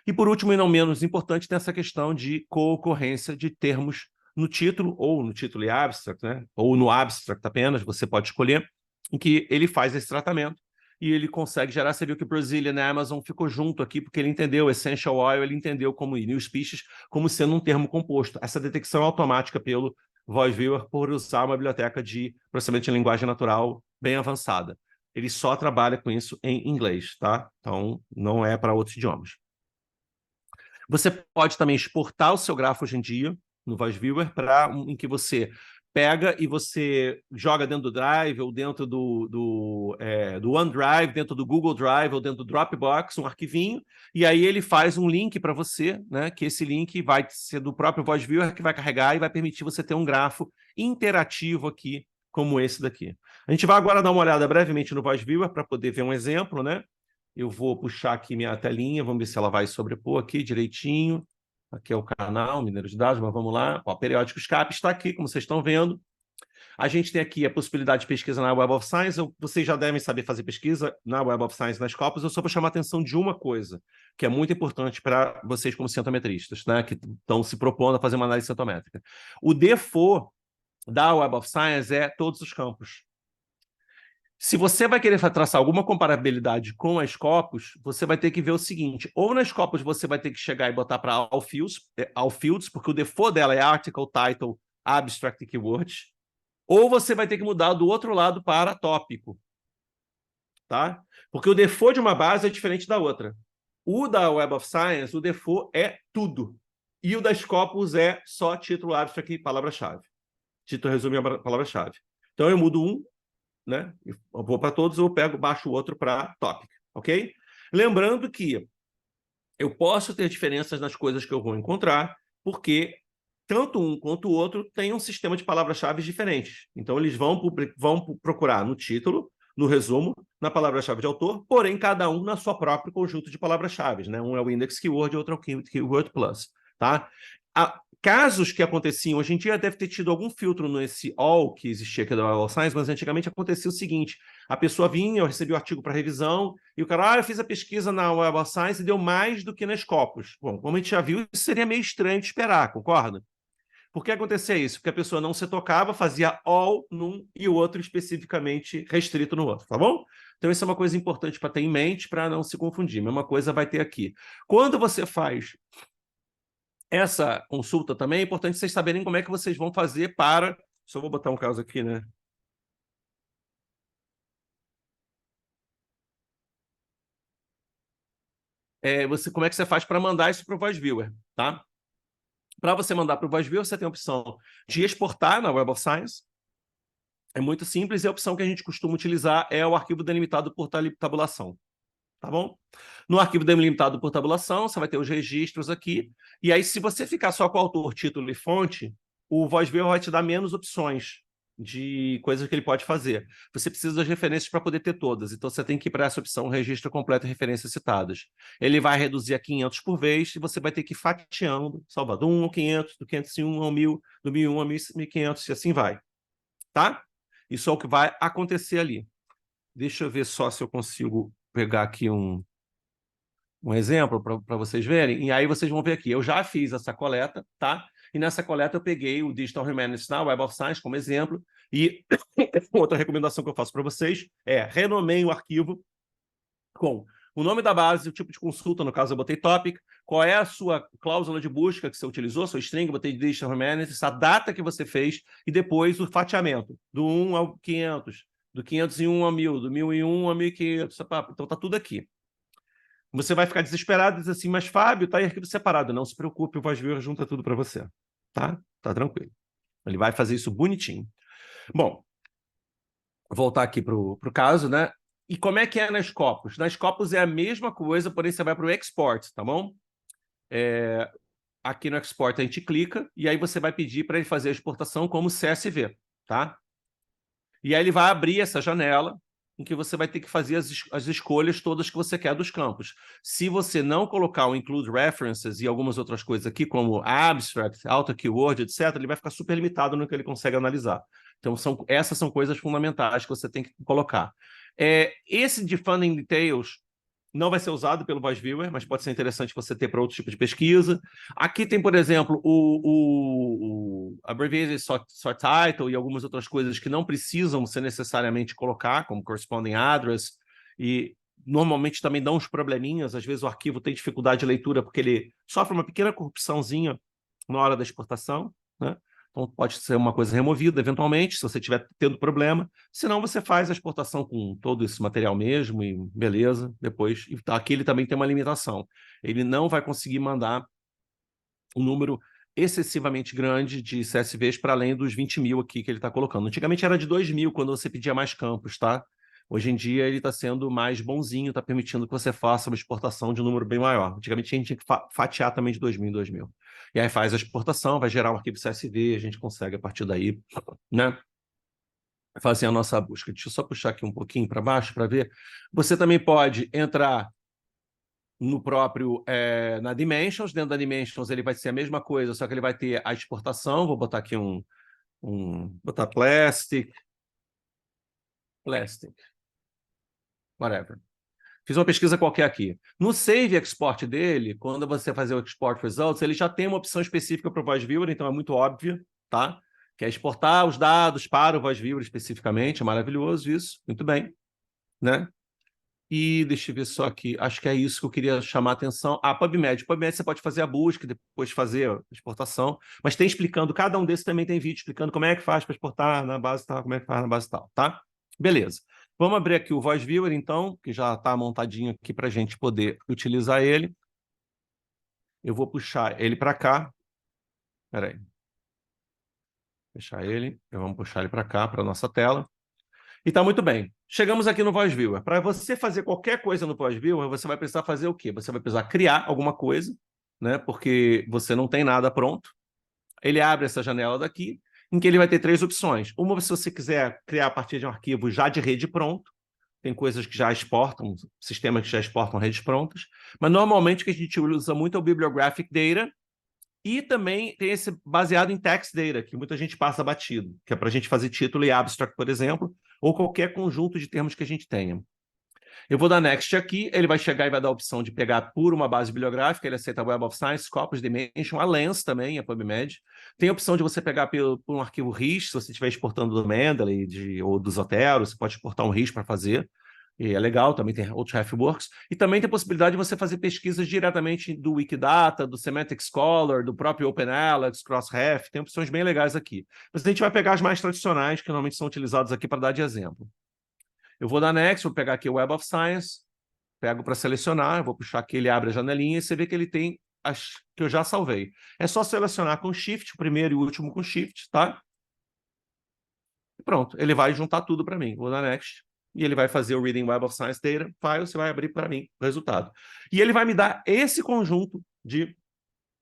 E, por último, e não menos importante, tem essa questão de co-ocorrência de termos no título, ou no título e abstract, né? Ou no abstract apenas, você pode escolher, em que ele faz esse tratamento e ele consegue gerar. Você viu que o Brazilian na Amazon ficou junto aqui, porque ele entendeu Essential Oil, ele entendeu como New Species como sendo um termo composto. Essa detecção é automática pelo VoiceViewer por usar uma biblioteca de processamento de linguagem natural bem avançada. Ele só trabalha com isso em inglês, tá? Então, não é para outros idiomas. Você pode também exportar o seu grafo hoje em dia no VoiceViewer em que você pega e você joga dentro do Drive ou dentro do OneDrive, dentro do Google Drive ou dentro do Dropbox, um arquivinho, e aí ele faz um link para você, né, que esse link vai ser do próprio VoiceViewer que vai carregar e vai permitir você ter um grafo interativo aqui, como esse daqui. A gente vai agora dar uma olhada brevemente no VoiceViewer para poder ver um exemplo, né? Eu vou puxar aqui minha telinha, vamos ver se ela vai sobrepor aqui direitinho. Aqui é o canal Mineiro de Dados, mas vamos lá. Ó, periódico escape está aqui, como vocês estão vendo. A gente tem aqui a possibilidade de pesquisa na Web of Science. Vocês já devem saber fazer pesquisa na Web of Science nas Scopus. Eu só vou chamar a atenção de uma coisa, que é muito importante para vocês como centometristas, né, que estão se propondo a fazer uma análise centométrica. O default da Web of Science é todos os campos. Se você vai querer traçar alguma comparabilidade com a Scopus, você vai ter que ver o seguinte, ou na Scopus você vai ter que chegar e botar para all fields, porque o default dela é article, title, abstract e keywords, ou você vai ter que mudar do outro lado para tópico, tá? Porque o default de uma base é diferente da outra. O da Web of Science, o default é tudo. E o da Scopus é só título, abstract e palavra-chave. Título resume a palavra-chave. Então eu mudo um, né? Eu vou para todos, eu baixo o outro para topic, ok? Lembrando que eu posso ter diferenças nas coisas que eu vou encontrar, porque tanto um quanto o outro têm um sistema de palavras-chave diferentes. Então, eles vão procurar no título, no resumo, na palavra-chave de autor, porém, cada um na sua própria conjunto de palavras-chave, né? Um é o index keyword e outro é o keyword plus, tá? Casos que aconteciam, hoje em dia deve ter tido algum filtro nesse all que existia aqui da Web of Science, mas antigamente acontecia o seguinte, a pessoa vinha, eu recebi o artigo para revisão, e o cara, eu fiz a pesquisa na Web of Science e deu mais do que na Scopus. Bom, como a gente já viu, isso seria meio estranho de esperar, concorda? Por que acontecia isso? Porque a pessoa não se tocava, fazia all num e o outro especificamente restrito no outro, tá bom? Então isso é uma coisa importante para ter em mente, para não se confundir. A mesma coisa vai ter aqui. Quando você faz essa consulta também, é importante vocês saberem como é que vocês vão fazer para... Só vou botar um caso aqui, né? Como é que você faz para mandar isso para o Voice Viewer, tá? Para você mandar para o Voice Viewer, você tem a opção de exportar na Web of Science. É muito simples e a opção que a gente costuma utilizar é o arquivo delimitado por tabulação. Tá bom? No arquivo delimitado por tabulação, você vai ter os registros aqui. E aí, se você ficar só com o autor, título e fonte, o Voice Viewer vai te dar menos opções de coisas que ele pode fazer. Você precisa das referências para poder ter todas. Então, você tem que ir para essa opção, registro completo e referências citadas. Ele vai reduzir a 500 por vez e você vai ter que ir fatiando, salvar do 1 ao 500, do 501 ao 1000, do 1001 ao 1500 e assim vai. Tá? Isso é o que vai acontecer ali. Deixa eu ver só se eu consigo pegar aqui um exemplo para vocês verem. E aí vocês vão ver aqui. Eu já fiz essa coleta, tá? E nessa coleta eu peguei o Digital Humanities na Web of Science como exemplo. E outra recomendação que eu faço para vocês é renomeiem o arquivo com o nome da base, o tipo de consulta, no caso eu botei topic, qual é a sua cláusula de busca que você utilizou, sua string, eu botei Digital Humanities, a data que você fez e depois o fatiamento, do 1 ao 500, do 501 ao 1000, do 1001 ao 1500, então tá tudo aqui. Você vai ficar desesperado e dizer assim, mas Fábio, tá em arquivo separado. Não se preocupe, o Voice Viewer junta tudo para você, tá? Tá tranquilo. Ele vai fazer isso bonitinho. Bom, vou voltar aqui pro caso, né? E como é que é nas Scopus? Nas Scopus é a mesma coisa, porém você vai para o Export, tá bom? Aqui no Export a gente clica e aí você vai pedir para ele fazer a exportação como CSV, tá? E aí ele vai abrir essa janela em que você vai ter que fazer as escolhas todas que você quer dos campos. Se você não colocar o Include References e algumas outras coisas aqui, como Abstract, Auto Keyword, etc., ele vai ficar super limitado no que ele consegue analisar. Então, essas são coisas fundamentais que você tem que colocar. Esse de Funding Details não vai ser usado pelo Voice Viewer, mas pode ser interessante você ter para outro tipo de pesquisa. Aqui tem, por exemplo, o Abbreviated Sort Title e algumas outras coisas que não precisam ser necessariamente colocar, como Corresponding Address, e normalmente também dão uns probleminhas, às vezes o arquivo tem dificuldade de leitura porque ele sofre uma pequena corrupçãozinha na hora da exportação, né? Então, pode ser uma coisa removida, eventualmente, se você estiver tendo problema. Senão, você faz a exportação com todo esse material mesmo e beleza, depois. E aqui ele também tem uma limitação. Ele não vai conseguir mandar um número excessivamente grande de CSVs para além dos 20 mil aqui que ele está colocando. Antigamente era de 2 mil quando você pedia mais campos, tá? Hoje em dia ele está sendo mais bonzinho, está permitindo que você faça uma exportação de um número bem maior. Antigamente a gente tinha que fatiar também de 2 mil em 2 mil. E aí faz a exportação, vai gerar um arquivo CSV, a gente consegue a partir daí, né? Fazer a nossa busca. Deixa eu só puxar aqui um pouquinho para baixo para ver. Você também pode entrar no próprio, na Dimensions. Dentro da Dimensions ele vai ser a mesma coisa, só que ele vai ter a exportação. Vou botar aqui um Botar plastic, whatever. Fiz uma pesquisa qualquer aqui. No Save Export dele, quando você fazer o Export Results, ele já tem uma opção específica para o Voice Viewer, então é muito óbvio, tá? Que é exportar os dados para o Voice Viewer especificamente, é maravilhoso isso, muito bem, né? E deixa eu ver só aqui, acho que é isso que eu queria chamar a atenção. PubMed. PubMed você pode fazer a busca, depois fazer a exportação, mas tem explicando, cada um desses também tem vídeo explicando como é que faz para exportar na base tal, como é que faz na base tal, tá? Beleza. Vamos abrir aqui o Voice Viewer, então, que já está montadinho aqui para a gente poder utilizar ele. Eu vou puxar ele para cá. Espera aí. Fechar ele. Vamos puxar ele para cá, para a nossa tela. E está muito bem. Chegamos aqui no Voice Viewer. Para você fazer qualquer coisa no Voice Viewer, você vai precisar fazer o quê? Você vai precisar criar alguma coisa, né? Porque você não tem nada pronto. Ele abre essa janela daqui, em que ele vai ter 3 opções. Uma, se você quiser criar a partir de um arquivo já de rede pronto. Tem coisas que já exportam, sistemas que já exportam redes prontas. Mas normalmente o que a gente usa muito é o Bibliographic Data, e também tem esse baseado em text data, que muita gente passa batido, que é para a gente fazer título e abstract, por exemplo, ou qualquer conjunto de termos que a gente tenha. Eu vou dar Next aqui, ele vai chegar e vai dar a opção de pegar por uma base bibliográfica, ele aceita Web of Science, Scopus, Dimension, a Lens também, a PubMed. Tem a opção de você pegar por um arquivo RIS, se você estiver exportando do Mendeley ou do Zotero, você pode exportar um RIS para fazer. E é legal, também tem outros Refworks. E também tem a possibilidade de você fazer pesquisas diretamente do Wikidata, do Semantic Scholar, do próprio OpenAlex, Crossref, tem opções bem legais aqui. Mas a gente vai pegar as mais tradicionais, que normalmente são utilizadas aqui para dar de exemplo. Eu vou dar Next, vou pegar aqui o Web of Science, pego para selecionar, vou puxar aqui, ele abre a janelinha e você vê que ele tem as que eu já salvei. É só selecionar com Shift, o primeiro e o último com Shift, tá? E pronto, ele vai juntar tudo para mim. Vou dar Next. E ele vai fazer o Reading Web of Science Data File, você vai abrir para mim o resultado. E ele vai me dar esse conjunto de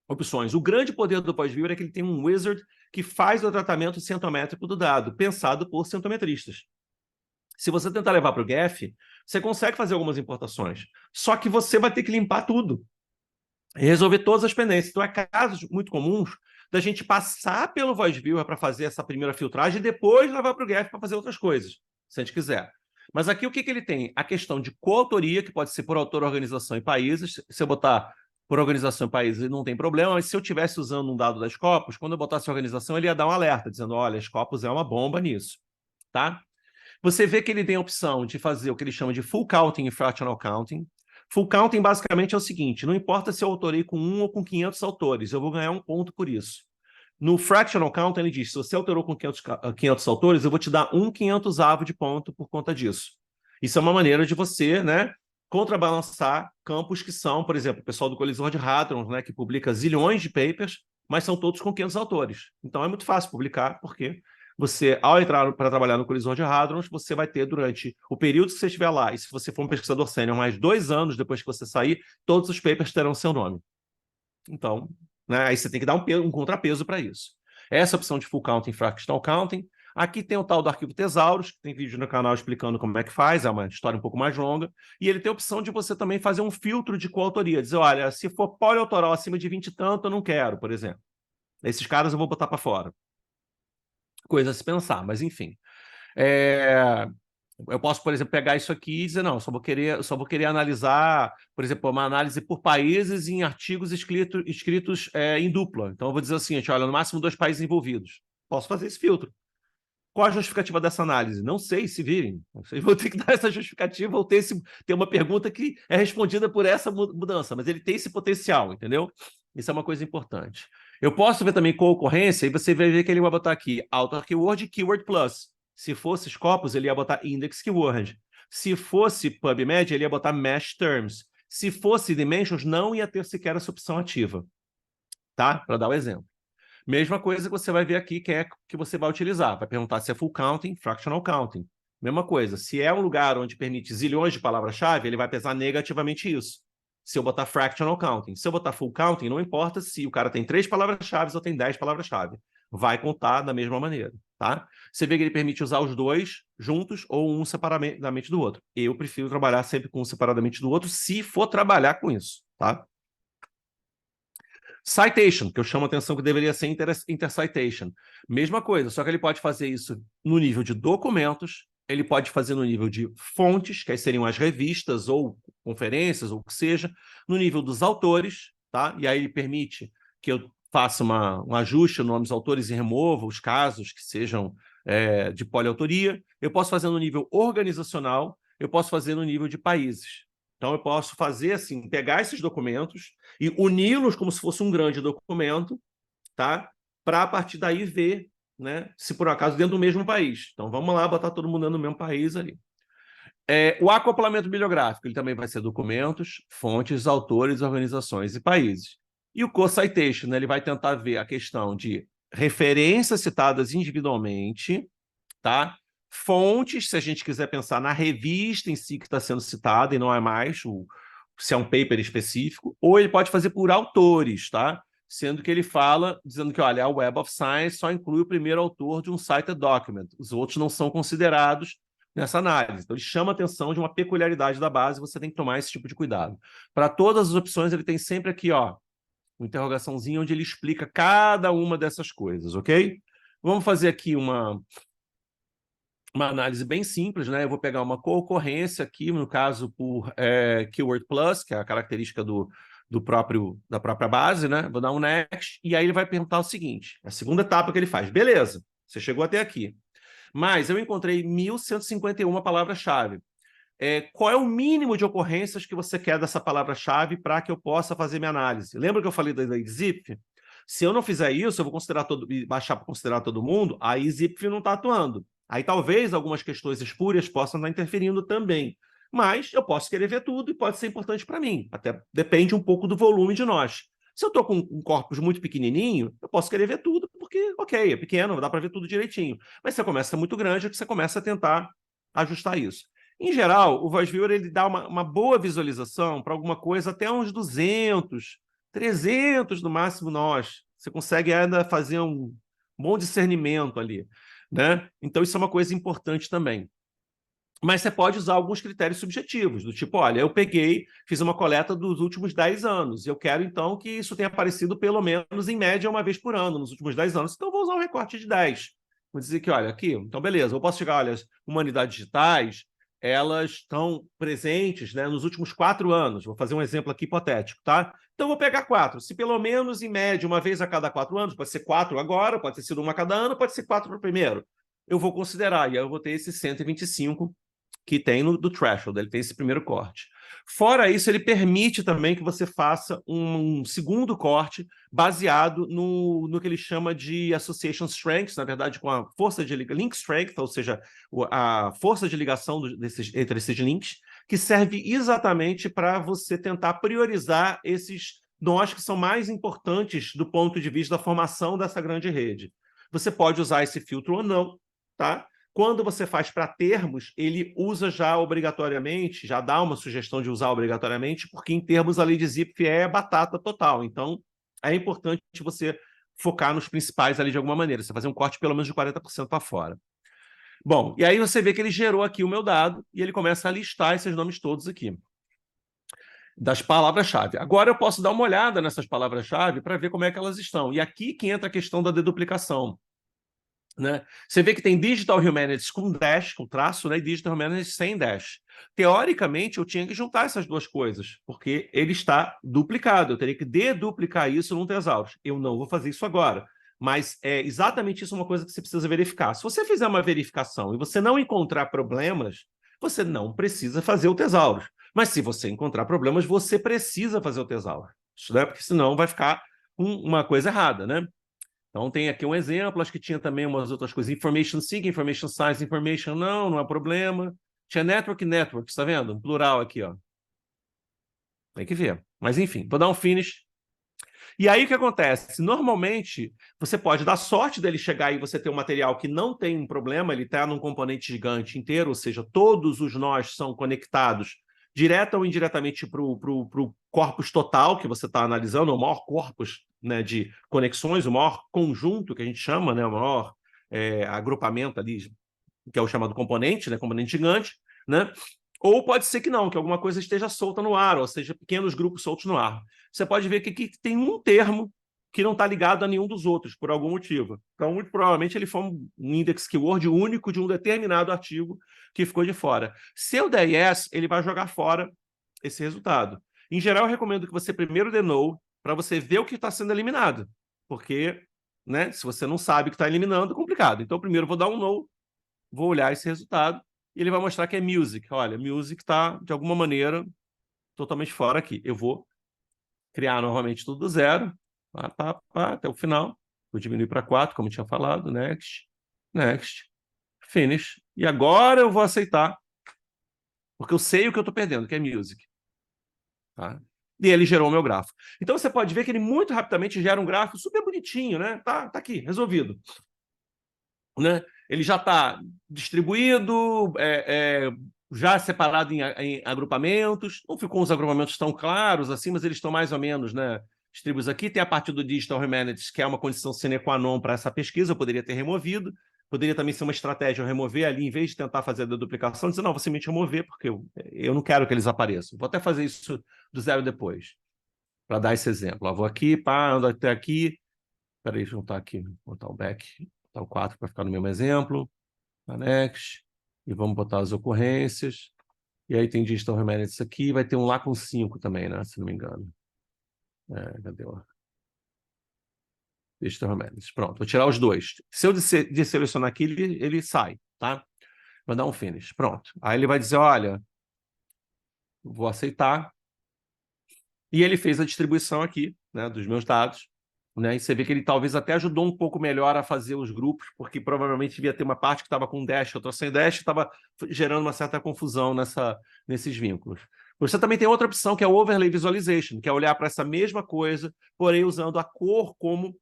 opções. O grande poder do Voice é que ele tem um wizard que faz o tratamento centométrico do dado, pensado por centometristas. Se você tentar levar para o GEF, você consegue fazer algumas importações. Só que você vai ter que limpar tudo e resolver todas as pendências. Então, é casos muito comuns da gente passar pelo Voice Viewer para fazer essa primeira filtragem e depois levar para o GEF para fazer outras coisas, se a gente quiser. Mas aqui o que ele tem? A questão de coautoria, que pode ser por autor, organização e países. Se eu botar por organização e países, não tem problema, mas se eu estivesse usando um dado da Scopus, quando eu botasse organização, ele ia dar um alerta, dizendo, olha, a Scopus é uma bomba nisso, tá? Você vê que ele tem a opção de fazer o que ele chama de full counting e fractional counting. Full counting basicamente é o seguinte, não importa se eu autorei com 1 ou com 500 autores, eu vou ganhar 1 ponto por isso. No fractional counting ele diz, se você autorou com 500 autores, eu vou te dar 1/500avo de ponto por conta disso. Isso é uma maneira de você, né, contrabalançar campos que são, por exemplo, o pessoal do Colisor de Hadrons, né, que publica zilhões de papers, mas são todos com 500 autores. Então é muito fácil publicar, porque você, ao entrar para trabalhar no Colisor de Hadrons, você vai ter durante o período que você estiver lá, e se você for um pesquisador sênior, mais 2 anos depois que você sair, todos os papers terão seu nome. Então, né, aí você tem que dar um contrapeso para isso. Essa opção de full counting, fractional counting. Aqui tem o tal do arquivo Thesaurus, que tem vídeo no canal explicando como é que faz, é uma história um pouco mais longa. E ele tem a opção de você também fazer um filtro de coautoria, dizer, olha, se for poliautoral acima de 20 e tanto, eu não quero, por exemplo. Esses caras eu vou botar para fora. Coisa a se pensar, mas enfim. Eu posso, por exemplo, pegar isso aqui e dizer, não, só vou querer analisar, por exemplo, uma análise por países em artigos escritos em dupla. Então, eu vou dizer assim, olha, no máximo 2 países envolvidos. Posso fazer esse filtro. Qual a justificativa dessa análise? Não sei, se virem. Vocês vão ter que dar essa justificativa ou ter uma pergunta que é respondida por essa mudança, mas ele tem esse potencial, entendeu? Isso é uma coisa importante. Eu posso ver também concorrência, e você vai ver que ele vai botar aqui Author Keyword e Keyword Plus. Se fosse Scopus, ele ia botar Index Keyword. Se fosse PubMed, ele ia botar Mesh Terms. Se fosse Dimensions, não ia ter sequer essa opção ativa. Tá? Para dar o exemplo. Mesma coisa que você vai ver aqui, que é que você vai utilizar. Vai perguntar se é full counting, fractional counting. Mesma coisa. Se é um lugar onde permite zilhões de palavras-chave, ele vai pesar negativamente isso. Se eu botar fractional counting. Se eu botar full counting, não importa se o cara tem 3 palavras-chave ou tem 10 palavras-chave. Vai contar da mesma maneira, tá? Você vê que ele permite usar os 2 juntos ou um separadamente do outro. Eu prefiro trabalhar sempre com um separadamente do outro, se for trabalhar com isso, tá? Citation, que eu chamo a atenção que deveria ser intercitation. Mesma coisa, só que ele pode fazer isso no nível de documentos, ele pode fazer no nível de fontes, que aí seriam as revistas ou conferências, ou o que seja, no nível dos autores, tá? E aí ele permite que eu faça um ajuste no nome dos autores e remova os casos que sejam de poliautoria. Eu posso fazer no nível organizacional, eu posso fazer no nível de países. Então, eu posso fazer assim, pegar esses documentos e uni-los como se fosse um grande documento, tá? Para, a partir daí, ver, né, se por acaso dentro do mesmo país. Então, vamos lá, botar todo mundo dentro do mesmo país ali. O acoplamento bibliográfico, ele também vai ser documentos, fontes, autores, organizações e países. E o co-citation, né, ele vai tentar ver a questão de referências citadas individualmente, tá? Fontes, se a gente quiser pensar na revista em si que está sendo citada, e não é mais se é um paper específico, ou ele pode fazer por autores, tá? Sendo que ele fala, dizendo que, olha, a Web of Science só inclui o primeiro autor de um cited document, os outros não são considerados nessa análise. Então, ele chama a atenção de uma peculiaridade da base, você tem que tomar esse tipo de cuidado. Para todas as opções, ele tem sempre aqui, ó, uma interrogaçãozinha onde ele explica cada uma dessas coisas, ok? Vamos fazer aqui uma análise bem simples, né? Eu vou pegar uma concorrência aqui, no caso, por Keyword Plus, que é a característica da própria base, né? Vou dar um next, e aí ele vai perguntar o seguinte, a segunda etapa que ele faz. Beleza, você chegou até aqui, mas eu encontrei 1.151 palavras-chave. Qual é o mínimo de ocorrências que você quer dessa palavra-chave para que eu possa fazer minha análise? Lembra que eu falei da EasyIF? Se eu não fizer isso, eu vou baixar para considerar todo mundo, a EasyIF não está atuando. Aí talvez algumas questões espúrias possam estar interferindo também. Mas eu posso querer ver tudo e pode ser importante para mim. Até depende um pouco do volume de nós. Se eu estou com um corpus muito pequenininho, eu posso querer ver tudo, porque, ok, é pequeno, dá para ver tudo direitinho. Mas se você começa muito grande, é que você começa a tentar ajustar isso. Em geral, o Voice Viewer ele dá uma boa visualização para alguma coisa até uns 200, 300 no máximo nós. Você consegue ainda fazer um bom discernimento ali, né? Então, isso é uma coisa importante também. Mas você pode usar alguns critérios subjetivos, do tipo, olha, eu fiz uma coleta dos últimos 10 anos, e eu quero, então, que isso tenha aparecido pelo menos, em média, uma vez por ano, nos últimos 10 anos. Então, eu vou usar um recorte de 10. Vou dizer que, olha, aqui, então, beleza, eu posso chegar, olha, as humanidades digitais, elas estão presentes, né, nos últimos 4 anos. Vou fazer um exemplo aqui hipotético, tá? Então, eu vou pegar 4. Se pelo menos, em média, uma vez a cada 4 anos, pode ser 4 agora, pode ter sido uma a cada ano, pode ser 4 para o primeiro. Eu vou considerar, e aí eu vou ter esses 125 que tem do threshold, ele tem esse primeiro corte. Fora isso, ele permite também que você faça um segundo corte baseado no que ele chama de association strength, na verdade, com a força de link strength, ou seja, a força de ligação entre esses links, que serve exatamente para você tentar priorizar esses nós que são mais importantes do ponto de vista da formação dessa grande rede. Você pode usar esse filtro ou não, tá? Quando você faz para termos, ele usa já obrigatoriamente, já dá uma sugestão de usar obrigatoriamente, porque em termos a lei de Zipf é batata total. Então, é importante você focar nos principais ali de alguma maneira, você fazer um corte pelo menos de 40% para fora. Bom, e aí você vê que ele gerou aqui o meu dado e ele começa a listar esses nomes todos aqui, das palavras-chave. Agora eu posso dar uma olhada nessas palavras-chave para ver como é que elas estão. E aqui que entra a questão da deduplicação. Né? Você vê que tem Digital Humanities com dash, com traço, né? E Digital Humanities sem dash. Teoricamente, eu tinha que juntar essas duas coisas, porque ele está duplicado. Eu teria que deduplicar isso num Thesaurus. Eu não vou fazer isso agora. Mas é exatamente isso uma coisa que você precisa verificar. Se você fizer uma verificação e você não encontrar problemas, você não precisa fazer o Thesaurus. Mas se você encontrar problemas, você precisa fazer o Thesaurus, né? Porque senão vai ficar uma coisa errada, né? Então, tem aqui um exemplo, acho que tinha também umas outras coisas. Information Seek, Information Size, Information não é problema. Tinha Network, Networks, está vendo? Um plural aqui, ó. Tem que ver. Mas, enfim, vou dar um finish. E aí, o que acontece? Normalmente, você pode dar sorte dele chegar e você ter um material que não tem um problema, ele está num componente gigante inteiro, ou seja, todos os nós são conectados direta ou indiretamente para o corpus total que você está analisando, o maior corpus, né, de conexões, o maior conjunto que a gente chama, né, o maior agrupamento ali, que é o chamado componente, né, componente gigante, né? Ou pode ser que não, que alguma coisa esteja solta no ar, ou seja, pequenos grupos soltos no ar. Você pode ver que aqui tem um termo que não está ligado a nenhum dos outros, por algum motivo. Então, muito provavelmente, ele foi um index keyword único de um determinado artigo que ficou de fora. Se eu der yes, ele vai jogar fora esse resultado. Em geral, eu recomendo que você primeiro dê no, para você ver o que está sendo eliminado. Porque, né, se você não sabe o que está eliminando, é complicado. Então, primeiro eu vou dar um no, vou olhar esse resultado, e ele vai mostrar que é music. Olha, music está, de alguma maneira, totalmente fora aqui. Eu vou criar novamente tudo do zero, até o final. Vou diminuir para 4, como eu tinha falado. Next, next, finish. E agora eu vou aceitar, porque eu sei o que eu estou perdendo, que é music. Tá? E ele gerou o meu gráfico. Então você pode ver que ele muito rapidamente gera um gráfico super bonitinho, né? Tá aqui, resolvido. Né? Ele já está distribuído, já separado em agrupamentos. Não ficou uns agrupamentos tão claros assim, mas eles estão mais ou menos, né, distribuídos aqui. Tem a parte do Digital Humanities, que é uma condição sine qua non para essa pesquisa, eu poderia ter removido. Poderia também ser uma estratégia eu remover ali, em vez de tentar fazer a duplicação, dizer, não, vou simplesmente remover, porque eu não quero que eles apareçam. Vou até fazer isso do zero depois, para dar esse exemplo. Ó, vou aqui, ando até aqui. Espera aí, juntar aqui, botar o back, botar o 4 para ficar no mesmo exemplo. Next. E vamos botar as ocorrências. E aí tem Digital Humanities aqui, vai ter um lá com 5 também, né? Se não me engano. Cadê? Digital Humanities. Pronto, vou tirar os dois. Se eu desselecionar aqui, ele sai, tá? Vou dar um finish. Pronto. Aí ele vai dizer, olha, vou aceitar. E ele fez a distribuição aqui, né, dos meus dados. Né, e você vê que ele talvez até ajudou um pouco melhor a fazer os grupos, porque provavelmente devia ter uma parte que estava com dash, outra sem dash, estava gerando uma certa confusão nesses vínculos. Você também tem outra opção, que é o Overlay Visualization, que é olhar para essa mesma coisa, porém usando a cor como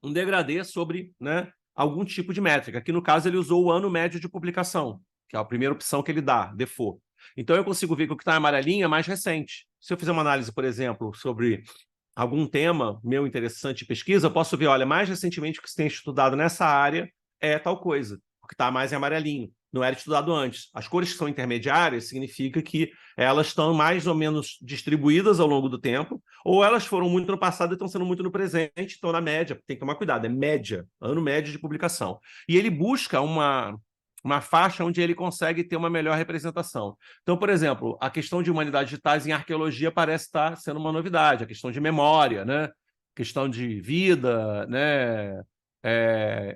um degradê sobre, né, algum tipo de métrica. Aqui, no caso, ele usou o ano médio de publicação, que é a primeira opção que ele dá, default. Então, eu consigo ver que o que está amarelinho é mais recente. Se eu fizer uma análise, por exemplo, sobre algum tema meu interessante de pesquisa, eu posso ver, olha, mais recentemente o que se tem estudado nessa área é tal coisa, porque está mais em amarelinho, não era estudado antes. As cores que são intermediárias significa que elas estão mais ou menos distribuídas ao longo do tempo, ou elas foram muito no passado e estão sendo muito no presente, estão na média, tem que tomar cuidado, é média, ano médio de publicação. E ele busca uma faixa onde ele consegue ter uma melhor representação. Então, por exemplo, a questão de humanidades digitais em arqueologia parece estar sendo uma novidade, a questão de memória, né? Questão de vida, né?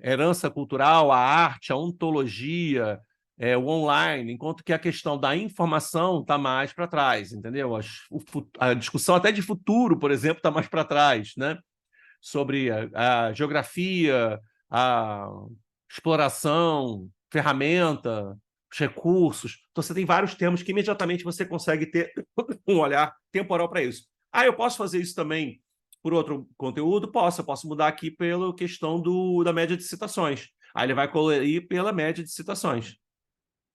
Herança cultural, a arte, a ontologia, o online, enquanto que a questão da informação está mais para trás, entendeu? A discussão até de futuro, por exemplo, está mais para trás, né? Sobre a geografia, a exploração, ferramenta, os recursos. Então, você tem vários termos que imediatamente você consegue ter um olhar temporal para isso. Eu posso fazer isso também por outro conteúdo? Posso. Eu posso mudar aqui pela questão da média de citações. Aí ele vai colorir pela média de citações.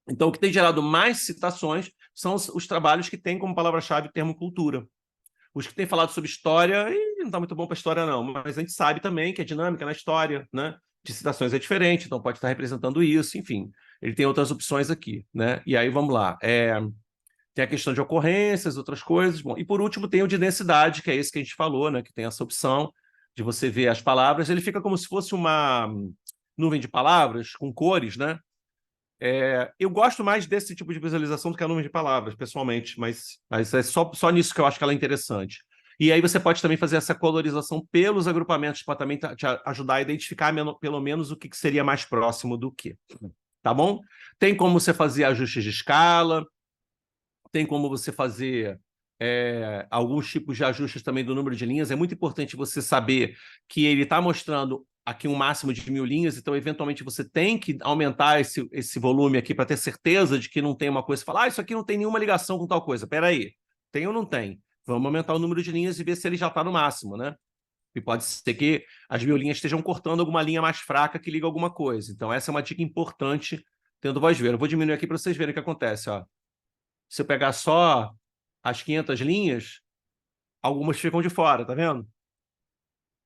Então, o que tem gerado mais citações são os trabalhos que têm como palavra-chave o termo cultura. Os que têm falado sobre história, não está muito bom para história, não, mas a gente sabe também que a dinâmica na história, né, de citações é diferente, então pode estar representando isso, enfim. Ele tem outras opções aqui, né? E aí, vamos lá. Tem a questão de ocorrências, outras coisas. Bom, e por último tem o de densidade, que é esse que a gente falou, né? Que tem essa opção de você ver as palavras. Ele fica como se fosse uma nuvem de palavras com cores, né? Eu gosto mais desse tipo de visualização do que a nuvem de palavras, pessoalmente, mas é só nisso que eu acho que ela é interessante. E aí você pode também fazer essa colorização pelos agrupamentos para também te ajudar a identificar pelo menos o que seria mais próximo do que. Tá bom? Tem como você fazer ajustes de escala, tem como você fazer alguns tipos de ajustes também do número de linhas. É muito importante você saber que ele está mostrando aqui um máximo de 1000 linhas, então, eventualmente, você tem que aumentar esse volume aqui para ter certeza de que não tem uma coisa e falar, isso aqui não tem nenhuma ligação com tal coisa. Espera aí, tem ou não tem? Vamos aumentar o número de linhas e ver se ele já está no máximo, né? E pode ser que as 1000 linhas estejam cortando alguma linha mais fraca que liga alguma coisa. Então, essa é uma dica importante tendo voz ver. Eu vou diminuir aqui para vocês verem o que acontece, ó. Se eu pegar só as 500 linhas, algumas ficam de fora, tá vendo?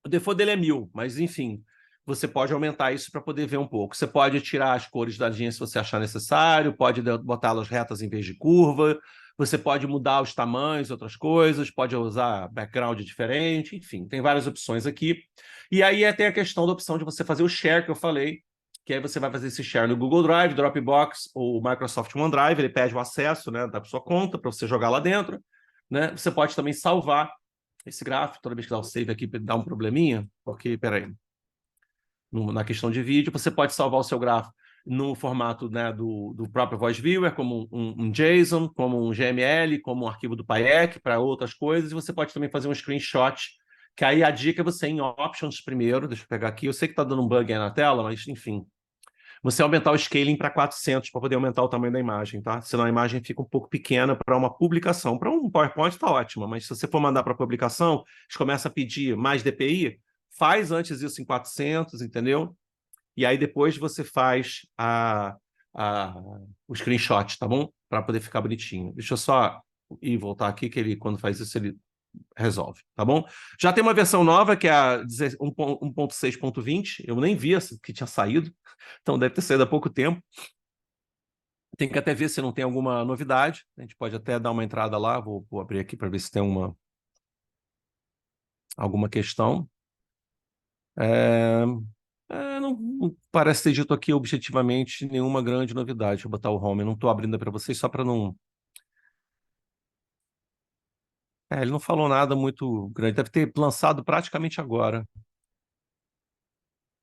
O default dele é 1000, mas enfim, você pode aumentar isso para poder ver um pouco. Você pode tirar as cores da linha se você achar necessário, pode botá-las retas em vez de curva, você pode mudar os tamanhos, outras coisas, pode usar background diferente, enfim, tem várias opções aqui. E aí tem a questão da opção de você fazer o share que eu falei, que aí você vai fazer esse share no Google Drive, Dropbox ou Microsoft OneDrive, ele pede o acesso, né, da sua conta para você jogar lá dentro, né? Você pode também salvar esse gráfico, toda vez que dá o save aqui, dá um probleminha, porque, peraí, na questão de vídeo, você pode salvar o seu gráfico no formato, né, do próprio Voice Viewer, como um JSON, como um GML, como um arquivo do PyEC, para outras coisas, e você pode também fazer um screenshot, que aí a dica é você ir em Options primeiro, deixa eu pegar aqui, eu sei que está dando um bug aí na tela, mas enfim, você aumentar o scaling para 400 para poder aumentar o tamanho da imagem, tá? Senão a imagem fica um pouco pequena para uma publicação. Para um PowerPoint está ótima, mas se você for mandar para publicação, eles começam a pedir mais DPI, faz antes isso em 400, entendeu? E aí depois você faz o screenshot, tá bom? Para poder ficar bonitinho. Deixa eu só ir voltar aqui, que ele, quando faz isso, ele resolve, tá bom? Já tem uma versão nova, que é a 1.6.20, eu nem vi que tinha saído, então deve ter saído há pouco tempo. Tem que até ver se não tem alguma novidade, a gente pode até dar uma entrada lá, vou abrir aqui para ver se tem alguma questão. Não parece ter dito aqui objetivamente nenhuma grande novidade. Deixa eu botar o home, eu não estou abrindo para vocês só para não... ele não falou nada muito grande, deve ter lançado praticamente agora.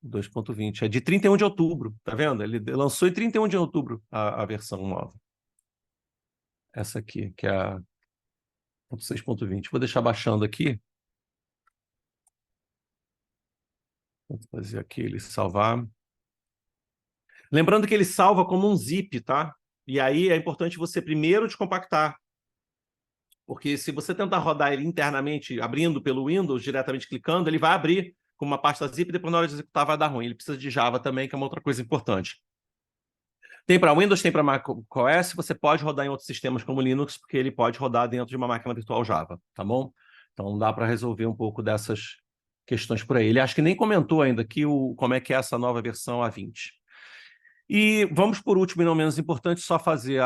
2.20, é de 31 de outubro, tá vendo? Ele lançou em 31 de outubro a versão nova. Essa aqui, que é a 6.20. Vou deixar baixando aqui. Vou fazer aqui ele salvar. Lembrando que ele salva como um zip, tá? E aí é importante você primeiro descompactar. Porque se você tentar rodar ele internamente, abrindo pelo Windows, diretamente clicando, ele vai abrir com uma pasta zip e depois na hora de executar vai dar ruim. Ele precisa de Java também, que é uma outra coisa importante. Tem para Windows, tem para macOS, você pode rodar em outros sistemas como Linux, porque ele pode rodar dentro de uma máquina virtual Java, tá bom? Então dá para resolver um pouco dessas questões por aí. Ele acho que nem comentou ainda aqui como é que é essa nova versão A20. E vamos, por último e não menos importante, só fazer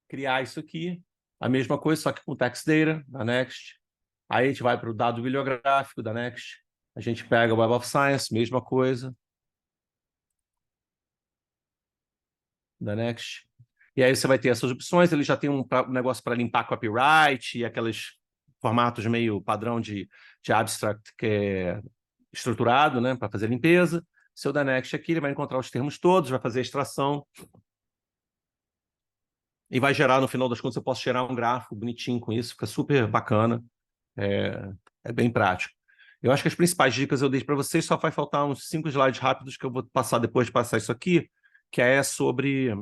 criar isso aqui, a mesma coisa, só que com text data, da Next. Aí a gente vai para o dado bibliográfico da Next, a gente pega o Web of Science, mesma coisa, da Next. E aí você vai ter essas opções, ele já tem um negócio para limpar copyright e aqueles formatos meio padrão de abstract que é estruturado, né, para fazer limpeza. Seu da Next aqui, ele vai encontrar os termos todos, vai fazer a extração e vai gerar, no final das contas, eu posso gerar um gráfico bonitinho com isso, fica super bacana, é bem prático. Eu acho que as principais dicas eu dei para vocês, só vai faltar uns 5 slides rápidos que eu vou passar depois de passar isso aqui, que é sobre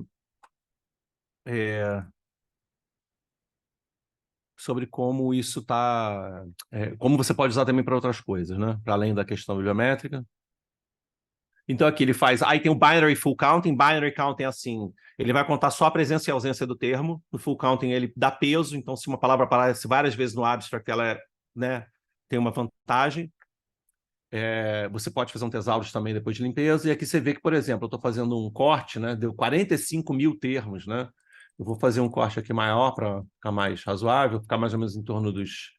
como isso está... como você pode usar também para outras coisas, né? Para além da questão bibliométrica. Então aqui ele faz... Aí tem o binary full counting. Binary counting é assim, ele vai contar só a presença e a ausência do termo. No full counting ele dá peso, então se uma palavra aparece várias vezes no abstract, ela né, tem uma vantagem. Você pode fazer um thesaurus também depois de limpeza. E aqui você vê que, por exemplo, eu estou fazendo um corte, né? Deu 45 mil termos, né? Eu vou fazer um corte aqui maior para ficar mais razoável, ficar mais ou menos em torno dos...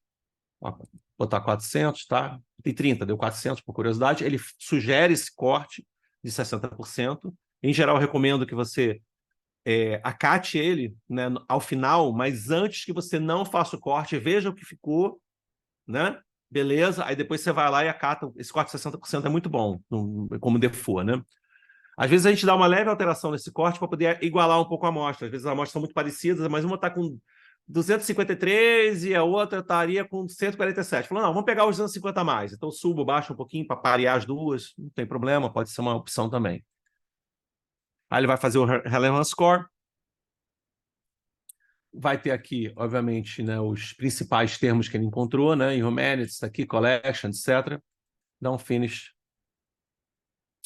botar 400, tá? Tem 30, deu 400 por curiosidade. Ele sugere esse corte de 60%. Em geral, eu recomendo que você acate ele, né, ao final, mas antes que você não faça o corte, veja o que ficou, né? Beleza? Aí depois você vai lá e acata. Esse corte de 60% é muito bom, como default, né? Às vezes a gente dá uma leve alteração nesse corte para poder igualar um pouco a amostra. Às vezes as amostras são muito parecidas, mas uma está com 253 e a outra estaria com 147. Falando, não, vamos pegar os 250 a mais. Então subo, baixo um pouquinho para parear as duas. Não tem problema, pode ser uma opção também. Aí ele vai fazer o Relevance Score. Vai ter aqui, obviamente, né, os principais termos que ele encontrou, né? Humanities, aqui, Collection, etc. Dá um Finish.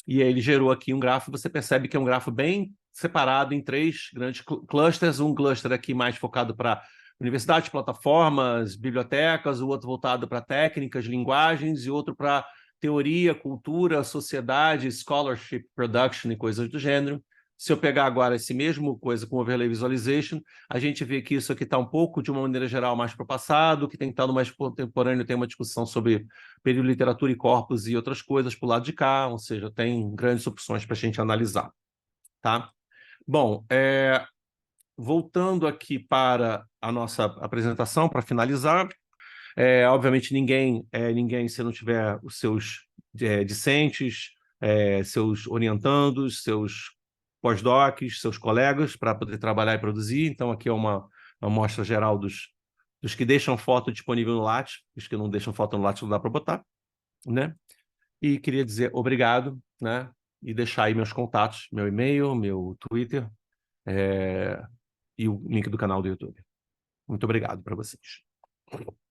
E aí ele gerou aqui um grafo, você percebe que é um grafo bem separado em 3 grandes clusters, um cluster aqui mais focado para universidades, plataformas, bibliotecas, o outro voltado para técnicas, linguagens, e outro para teoria, cultura, sociedade, scholarship, production e coisas do gênero. Se eu pegar agora esse mesmo coisa com overlay visualization, a gente vê que isso aqui está um pouco, de uma maneira geral, mais para o passado, que tem que estar no mais contemporâneo, tem uma discussão sobre período de literatura e corpos e outras coisas para o lado de cá, ou seja, tem grandes opções para a gente analisar. Tá? Bom, voltando aqui para a nossa apresentação, para finalizar, obviamente ninguém, se não tiver os seus discentes, seus orientandos, seus pós-docs, seus colegas, para poder trabalhar e produzir. Então, aqui é uma amostra geral dos que deixam foto disponível no Lattes, os que não deixam foto no Lattes não dá para botar, né? E queria dizer obrigado, né? E deixar aí meus contatos, meu e-mail, meu Twitter, e o link do canal do YouTube. Muito obrigado para vocês.